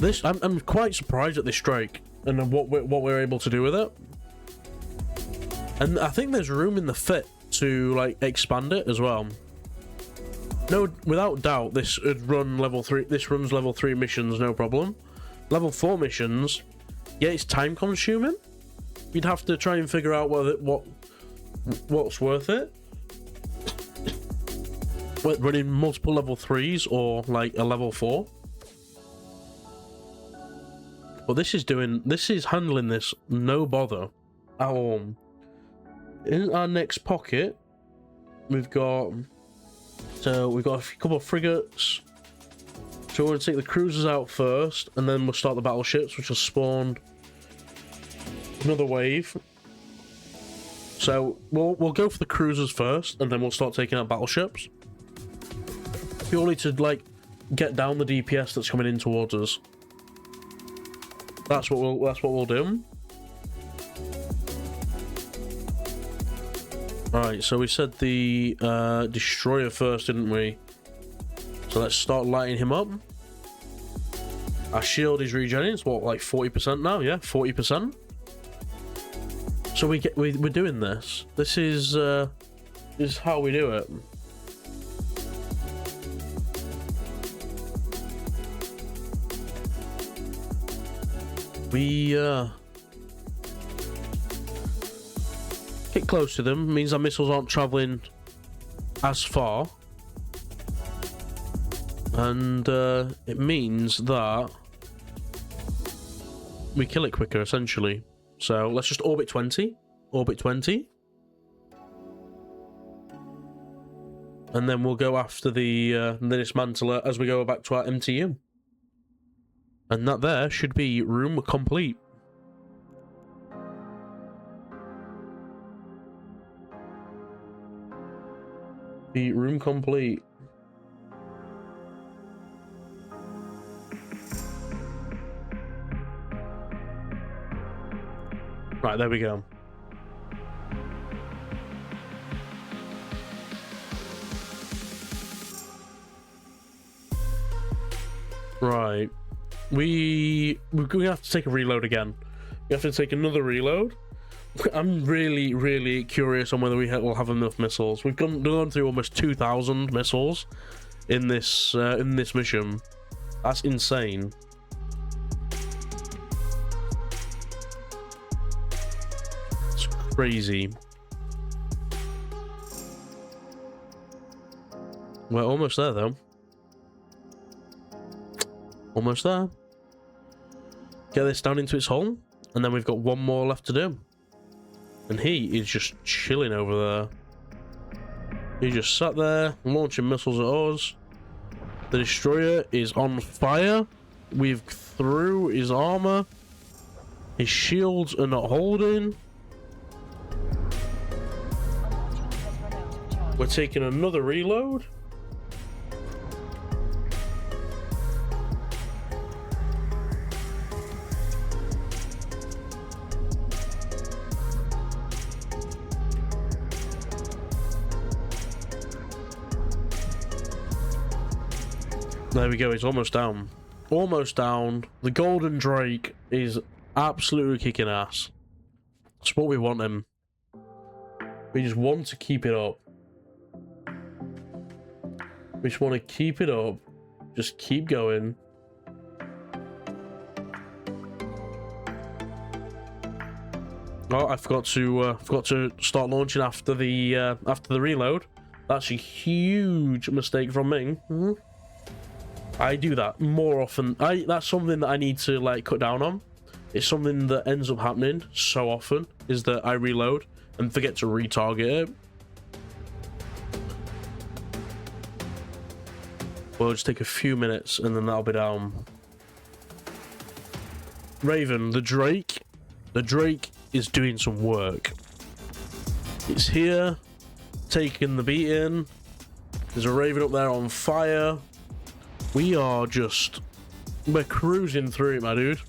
S1: do. I'm quite surprised at this strike and what we're able to do with it. And I think there's room in the fit to like expand it as well. No, without doubt, this would run level 3. This runs level 3 missions, no problem. Level 4 missions, yeah, it's time consuming. You'd have to try and figure out what's worth it. Running multiple level 3s or like a level 4. But this is handling this no bother at all. In our next pocket, we've got a couple of frigates. So we're going to take the cruisers out first, and then we'll start the battleships, which will spawn another wave. So we'll go for the cruisers first, and then we'll start taking out battleships. purely to like get down the DPS that's coming in towards us. That's what we'll do. Right, so we said the destroyer first, didn't we? So let's start lighting him up. Our shield is regenerating. It's what, like 40% now? Yeah, 40%. So we're doing this. This is how we do it. We get close to them. Means our missiles aren't traveling as far, and it means that we kill it quicker, essentially. So let's just orbit 20, and then we'll go after the dismantler as we go back to our MTU. And that there should be room complete. Be room complete. Right, there we go. Right. We're going to have to take a reload again. We have to take another reload. I'm really curious on whether will have enough missiles. We've gone through almost 2,000 missiles in this mission. That's insane. It's crazy. We're almost there, though. Almost there. Get this down into its hole, and then we've got one more left to do. And he is just chilling over there. He just sat there, launching missiles at us. The destroyer is on fire. We've through his armor. His shields are not holding. We're taking another reload. There we go, it's almost down. Almost down. The Golden Drake is absolutely kicking ass. That's what we want him. We just want to keep it up. We just want to keep it up. Just keep going. Oh, I forgot to start launching after the reload. That's a huge mistake from me. I do that more often. That's something that I need to like cut down on. It's something that ends up happening so often, is that I reload and forget to retarget it. We'll just take a few minutes and then that'll be down. Raven, the Drake is doing some work. It's here, taking the beating. There's a Raven up there on fire. We're cruising through it, my dude.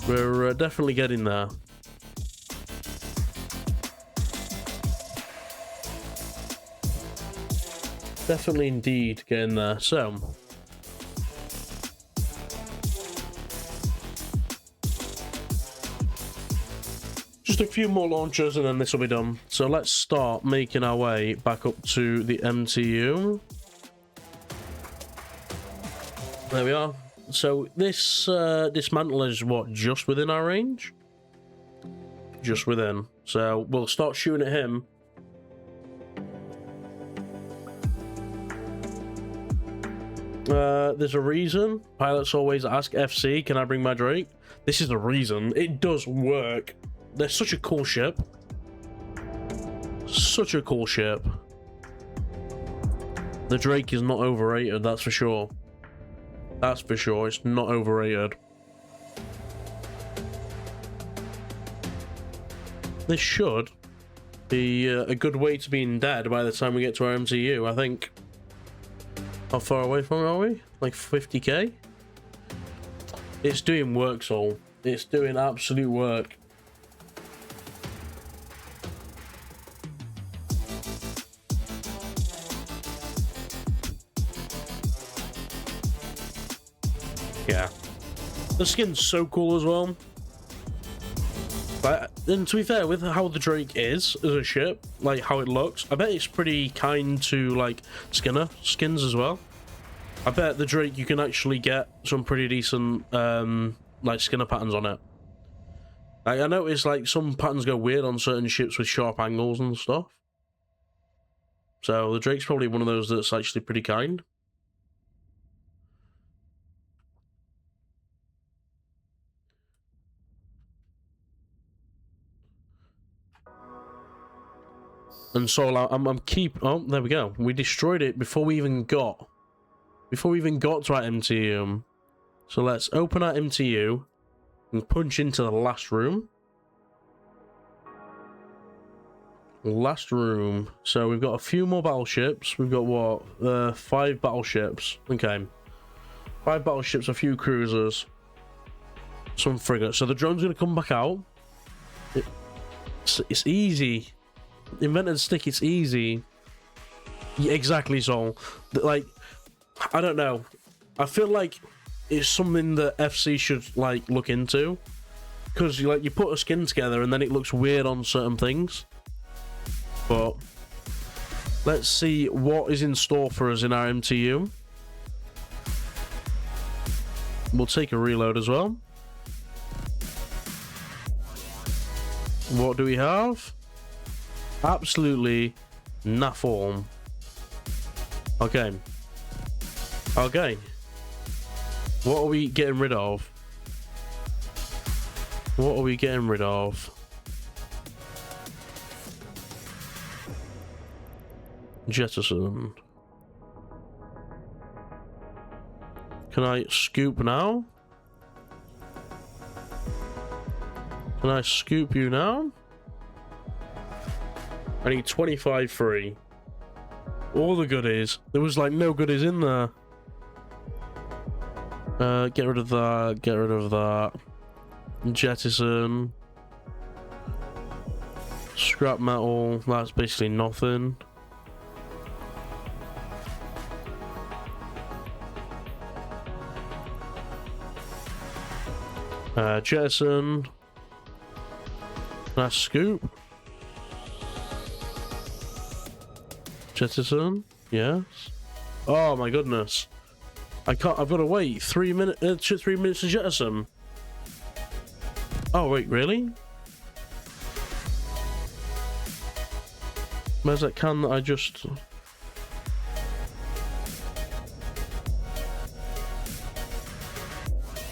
S1: We're definitely getting there. Definitely indeed getting there. So just a few more launchers and then this will be done. So let's start making our way back up to the MTU. There we are. So this dismantle is what, just within our range? Just within. So we'll start shooting at him. There's a reason. Pilots always ask FC, can I bring my Drake? This is the reason. It does work. They're such a cool ship. Such a cool ship. The Drake is not overrated, that's for sure. That's for sure, it's not overrated. This should be a good way to being dead by the time we get to our MTU, I think. How far away from it are we? Like 50k? It's doing work, Soul. It's doing absolute work. Yeah. The skin's so cool as well. But, and to be fair, with how the Drake is as a ship, like how it looks, I bet it's pretty kind to like Skinner skins as well. I bet the Drake you can actually get some pretty decent like Skinner patterns on it. Like, I noticed like some patterns go weird on certain ships with sharp angles and stuff. So the Drake's probably one of those that's actually pretty kind. And so I'm oh, there we go. We destroyed it before we even got to our MTU. So let's open our MTU and punch into the last room. Last room. So we've got a few more battleships. We've got what? 5 battleships. Okay. 5 battleships, a few cruisers, some frigates. So the drone's gonna come back out. It's easy. Invented stick, it's easy. Yeah, exactly, so like I don't know. I feel like it's something that FC should like look into, because you put a skin together and then it looks weird on certain things. But let's see what is in store for us in our MTU. We'll take a reload as well. What do we have? Absolutely naform. Okay. Okay. What are we getting rid of? What are we getting rid of? Jettison. Can I scoop now? Can I scoop you now? I need 25 free. All the goodies. There was like no goodies in there. Get rid of that. Get rid of that. Jettison. Scrap metal. That's basically nothing. Jettison. Nice scoop. Jettison. Yes. Oh my goodness. I can't. I've got to wait 3 minutes. 3 minutes to jettison. Oh wait, really? Where's that can that I just?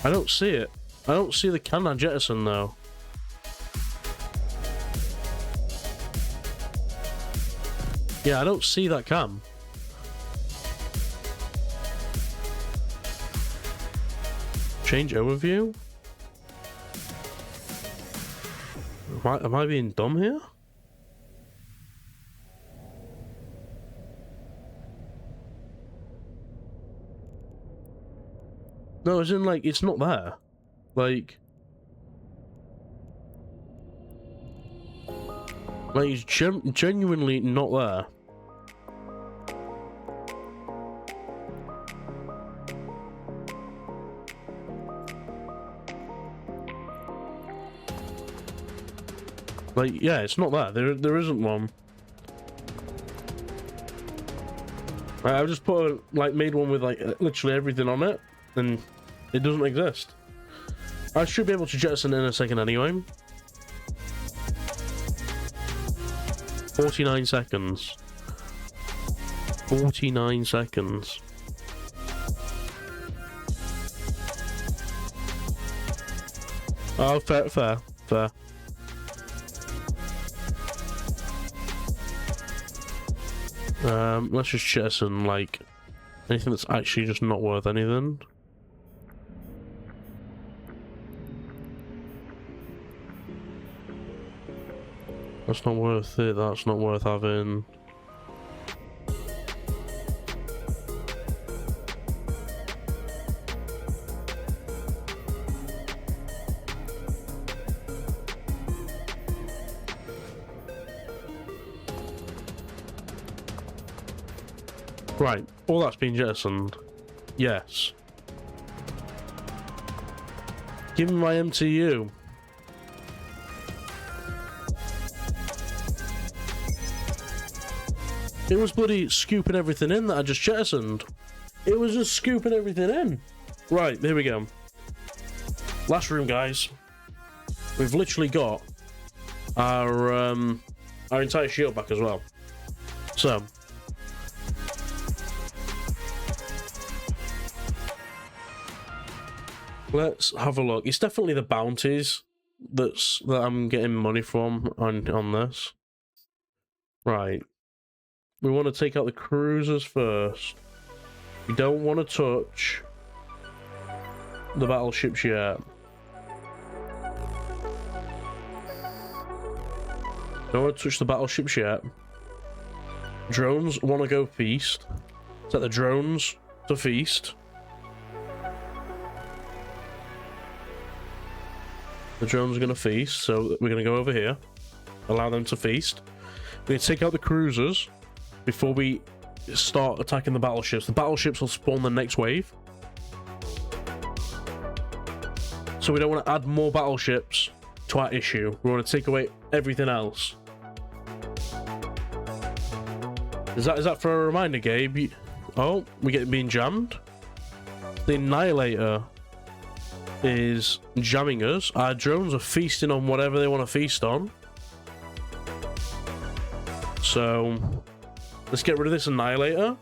S1: I don't see it. I don't see the can I jettison though. Yeah, I don't see that cam. Change overview? Am I being dumb here? No, as in like, it's not there. Like it's genuinely not there. Like, yeah, it's not there. There isn't one. Right, I've just made one with like literally everything on it, and it doesn't exist. I should be able to jettison in a second anyway. 49 seconds. 49 seconds. Oh, fair. Let's just jettison like anything that's actually just not worth anything. That's not worth it. That's not worth having. Right, all that's been jettisoned. Yes. Give me my MTU. It was bloody scooping everything in that I just jettisoned. It was just scooping everything in. Right, here we go. Last room, guys. We've literally got our entire shield back as well. So let's have a look. It's definitely the bounties that I'm getting money from on this. Right. We want to take out the cruisers first. We don't want to touch the battleships yet. Don't want to touch the battleships yet. Drones want to go feast. Set the drones to feast. The drones are going to feast, so we're going to go over here. Allow them to feast. We're going to take out the cruisers before we start attacking the battleships. The battleships will spawn the next wave. So we don't want to add more battleships to our issue. We want to take away everything else. Is that for a reminder, Gabe? Oh, we get being jammed. The Annihilator is jamming us. Our drones are feasting on whatever they want to feast on. So let's get rid of this Annihilator.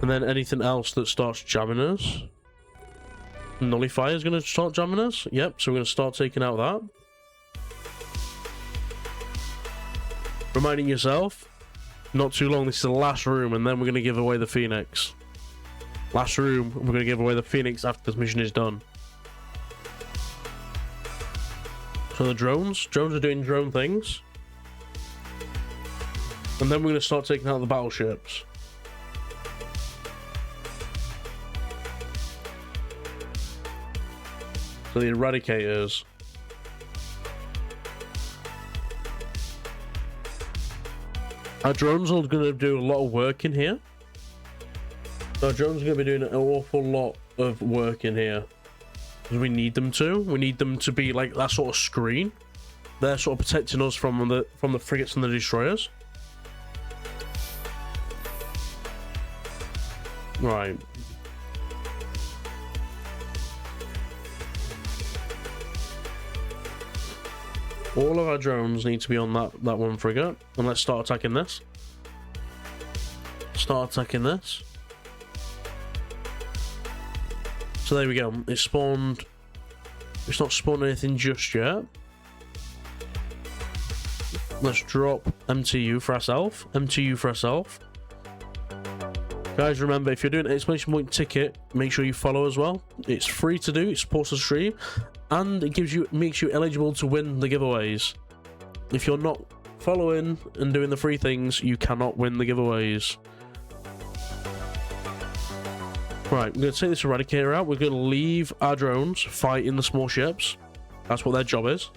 S1: And then anything else that starts jamming us. Nullifier is going to start jamming us. Yep, so we're going to start taking out that. Reminding yourself, not too long, this is the last room, and then we're going to give away the Phoenix. Last room, we're going to give away the Phoenix after this mission is done. So the drones are doing drone things. And then we're going to start taking out the battleships. So the Eradicators. Our drones are going to do a lot of work in here. Our drones are going to be doing an awful lot of work in here. Because we need them to. We need them to be like that sort of screen. They're sort of protecting us from the frigates and the destroyers. Right. All of our drones need to be on that one frigate. And let's start attacking this. Start attacking this. So there we go. It spawned. It's not spawned anything just yet. Let's drop MTU for ourselves. MTU for ourselves. Guys, remember, if you're doing an exclamation point ticket, make sure you follow as well. It's free to do. It supports the stream. And it makes you eligible to win the giveaways. If you're not following and doing the free things, you cannot win the giveaways. Right, we're going to take this Eradicator out. We're going to leave our drones fighting the small ships. That's what their job is.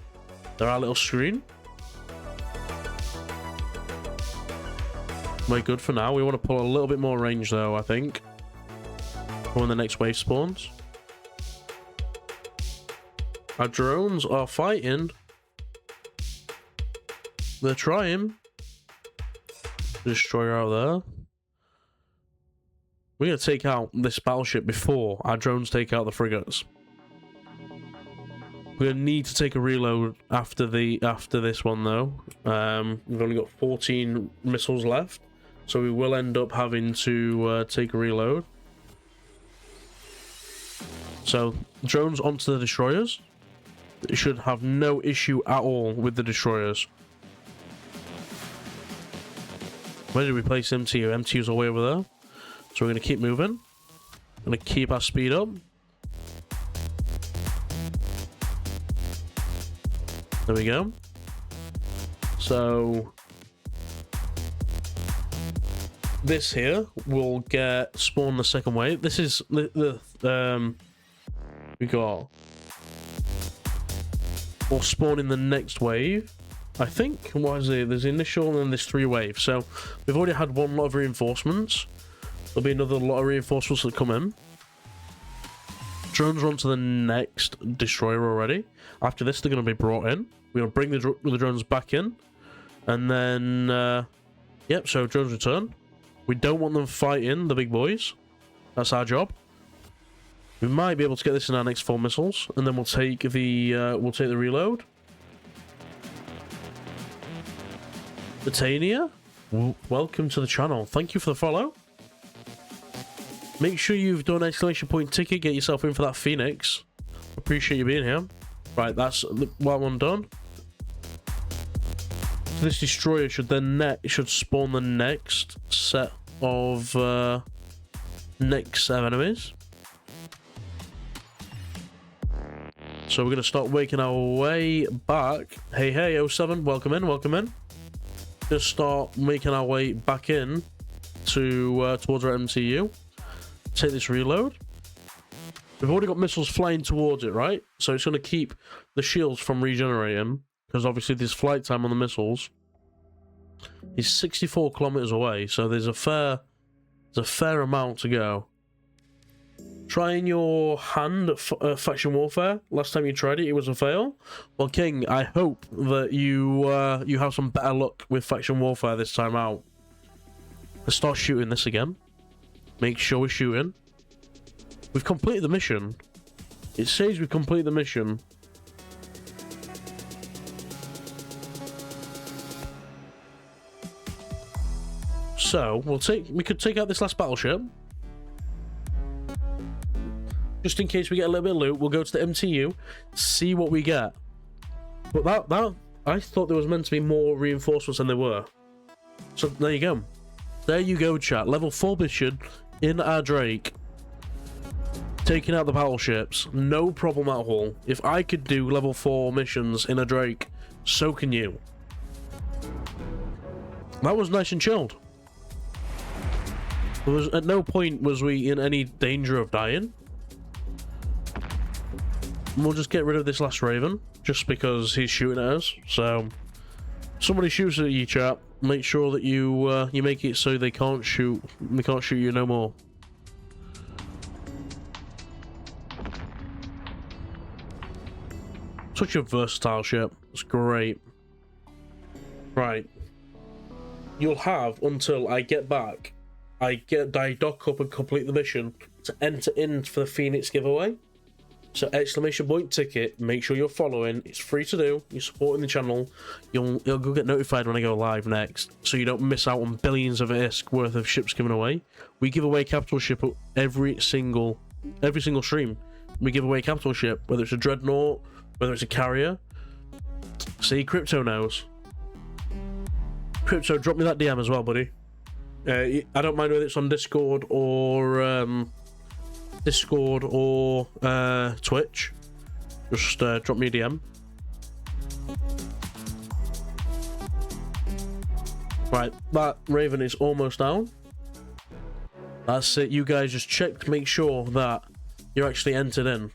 S1: They're our little screen. We're good for now. We want to pull a little bit more range though, I think. For when the next wave spawns. Our drones are fighting. They're trying. Destroyer out there. We're going to take out this battleship before our drones take out the frigates. We're going to need to take a reload after this one though. We've only got 14 missiles left. So we will end up having to take a reload. So drones onto the destroyers. It should have no issue at all with the destroyers. Where did we place MTU? MTU's all the way over there. So we're going to keep moving. Going to keep our speed up. There we go. So this here will get spawned the second wave. This is the we got will spawn in the next wave. I think, what is it? There's initial and then there's 3 waves. So we've already had one lot of reinforcements. There'll be another lot of reinforcements that come in. Drones are on to the next destroyer already. After this, they're going to be brought in. We're going to bring the drones back in. And then, yep, so drones return. We don't want them fighting the big boys. That's our job. We might be able to get this in our next 4 missiles. And then we'll take the reload. Britannia, welcome to the channel. Thank you for the follow. Make sure you've done exclamation point ticket. Get yourself in for that Phoenix. Appreciate you being here. Right, that's one done. So this destroyer should then spawn the next set of enemies. So we're gonna start making our way back. Hey 07, welcome in. Just start making our way back in to towards our MCU. Take this reload. We've already got missiles flying towards it, right? So it's going to keep the shields from regenerating, because obviously this flight time on the missiles is 64 kilometers away. So there's a fair amount to go. Trying your hand at faction warfare. Last time you tried it, it was a fail. Well, King, I hope that you have some better luck with faction warfare this time out. Let's start shooting this again. Make sure we're shooting. We've completed the mission. It says we've completed the mission. So we could take out this last battleship. Just in case we get a little bit of loot, we'll go to the MTU, see what we get. But that I thought there was meant to be more reinforcements than there were. So there you go. There you go, chat. Level 4 mission in our Drake. Taking out the battleships. No problem at all. If I could do level 4 missions in a Drake, so can you. That was nice and chilled. At no point was we in any danger of dying. We'll just get rid of this last Raven, just because he's shooting at us. So, somebody shoots at you, chap. Make sure that you make it so they can't shoot. They can't shoot you no more. Such a versatile ship. It's great. Right. You'll have until I get back. I dock up and complete the mission to enter in for the Phoenix giveaway. So exclamation point ticket, make sure you're following. It's free to do. You're supporting the channel. You'll go get notified when I go live next, so you don't miss out on billions of ISK worth of ships given away. We give away capital ship every single stream. We give away capital ship, whether it's a dreadnought, whether it's a carrier. See, Crypto knows. Crypto, drop me that DM as well, buddy. I don't mind whether it's on Discord or Twitch. Just drop me a DM. Right, that Raven is almost down. That's it. You guys just check to make sure that you're actually entered in.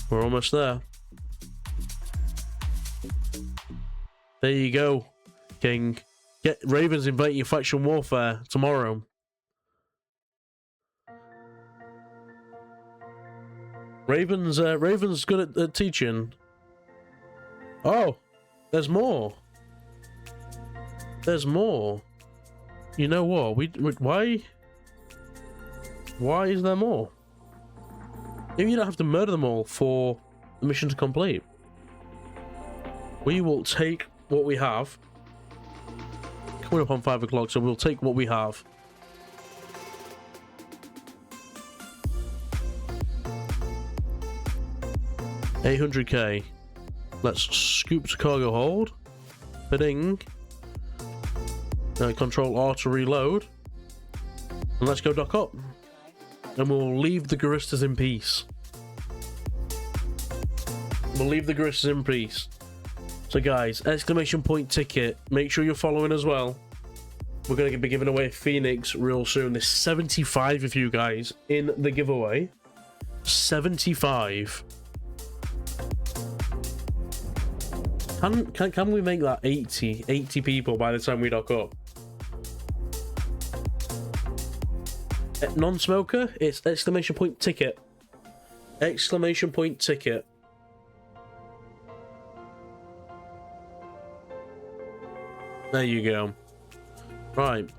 S1: We're almost there. There you go, King. Get Ravens inviting you faction warfare tomorrow. Raven's good at teaching. Oh, there's more. There's more. You know what? Why is there more? Maybe you don't have to murder them all for the mission to complete. We will take what we have. Coming up on 5 o'clock, so we'll take what we have. $800k. Let's scoop to cargo hold. Bidding. Control R to reload. And let's go dock up. and we'll leave the Guristas in peace. We'll leave the Guristas in peace. So guys, exclamation point ticket. Make sure you're following as well. We're going to be giving away Phoenix real soon. There's 75 of you guys in the giveaway. 75. Can we make that 80 people by the time we dock up? Non-smoker, it's exclamation point ticket. Exclamation point ticket. There you go. Right.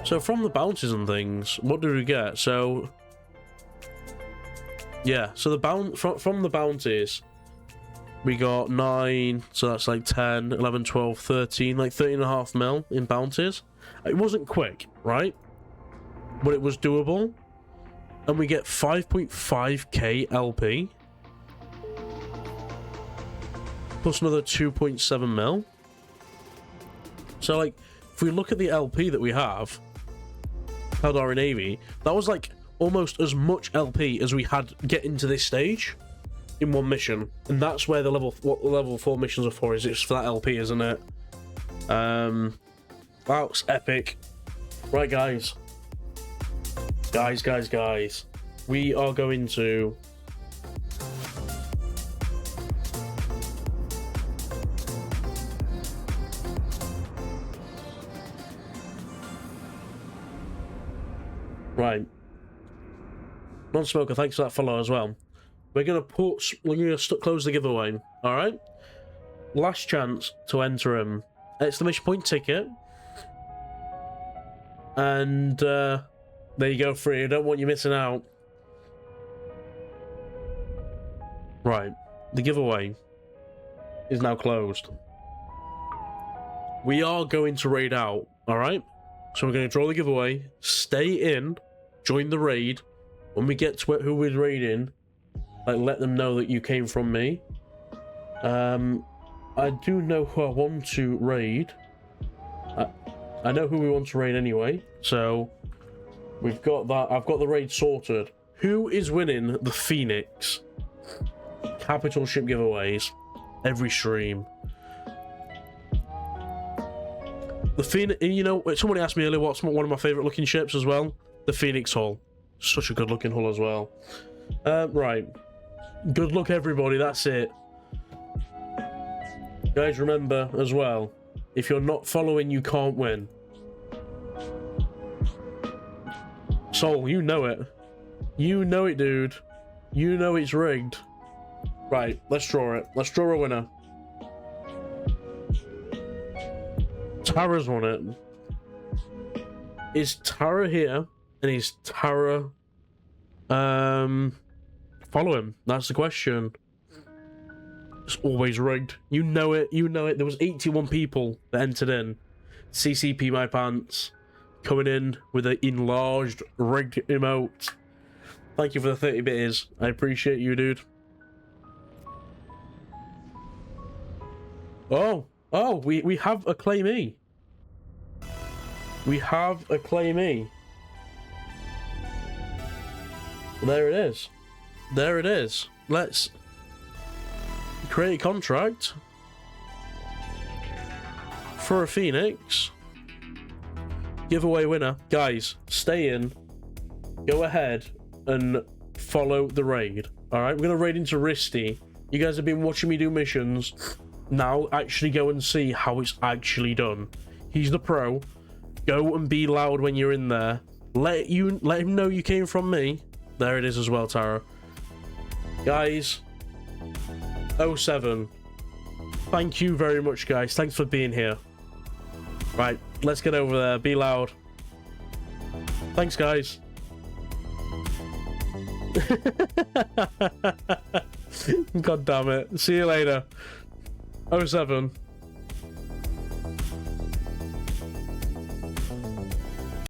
S1: So from the bounties and things, what did we get? So yeah, so the from the bounties, we got 9, so that's like 10, 11, 12, 13, like 13.5 mil in bounties. It wasn't quick, right? But it was doable. And we get 5.5k LP. Plus another 2.7 mil. So, like, if we look at the LP that we have, Eldari Navy, that was like almost as much LP as we had getting to this stage in one mission. And that's where the what the level 4 missions are for, is it's for that LP, isn't it? That's epic. Right, guys. Guys. We are going to... Right. Non-smoker, thanks for that follow as well. We're gonna close the giveaway. All right. Last chance to enter him. Exclamation point ticket. And there you go, free. I don't want you missing out. Right. The giveaway is now closed. We are going to raid out. All right. So we're going to draw the giveaway. Stay in. Join the raid. When we get to who we're raiding, like, let them know that you came from me. I do know who I want to raid. I know who we want to raid anyway. So we've got that. I've got the raid sorted. Who is winning the Phoenix capital ship giveaways every stream? The Phoenix, you know, somebody asked me earlier what's one of my favorite looking ships as well. The Phoenix hull. Such a good looking hull as well. Right. Good luck, everybody. That's it. Guys, remember as well, if you're not following, you can't win. Soul, you know it. You know it, dude. You know it's rigged. Right, let's draw it. Let's draw a winner. Tara's won it. Is Tara here? And is Tara follow him? That's the question. It's always rigged. You know it. You know it. There was 81 people that entered in. CCP my pants. Coming in with an enlarged rigged emote. Thank you for the 30 bitties. I appreciate you, dude. Oh, we have a claimee. We have a claimee. There it is. There it is. Let's create a contract for a Phoenix giveaway winner. Guys, stay in. Go ahead and follow the raid. Alright, we're going to raid into Risty. You guys have been watching me do missions. Now actually go and see how it's actually done. He's the pro. Go and be loud when you're in there. Let him know you came from me. There it is as well, Tara. Guys, 07. Thank you very much, guys. Thanks for being here. Right, let's get over there. Be loud. Thanks, guys. God damn it. See you later. 07.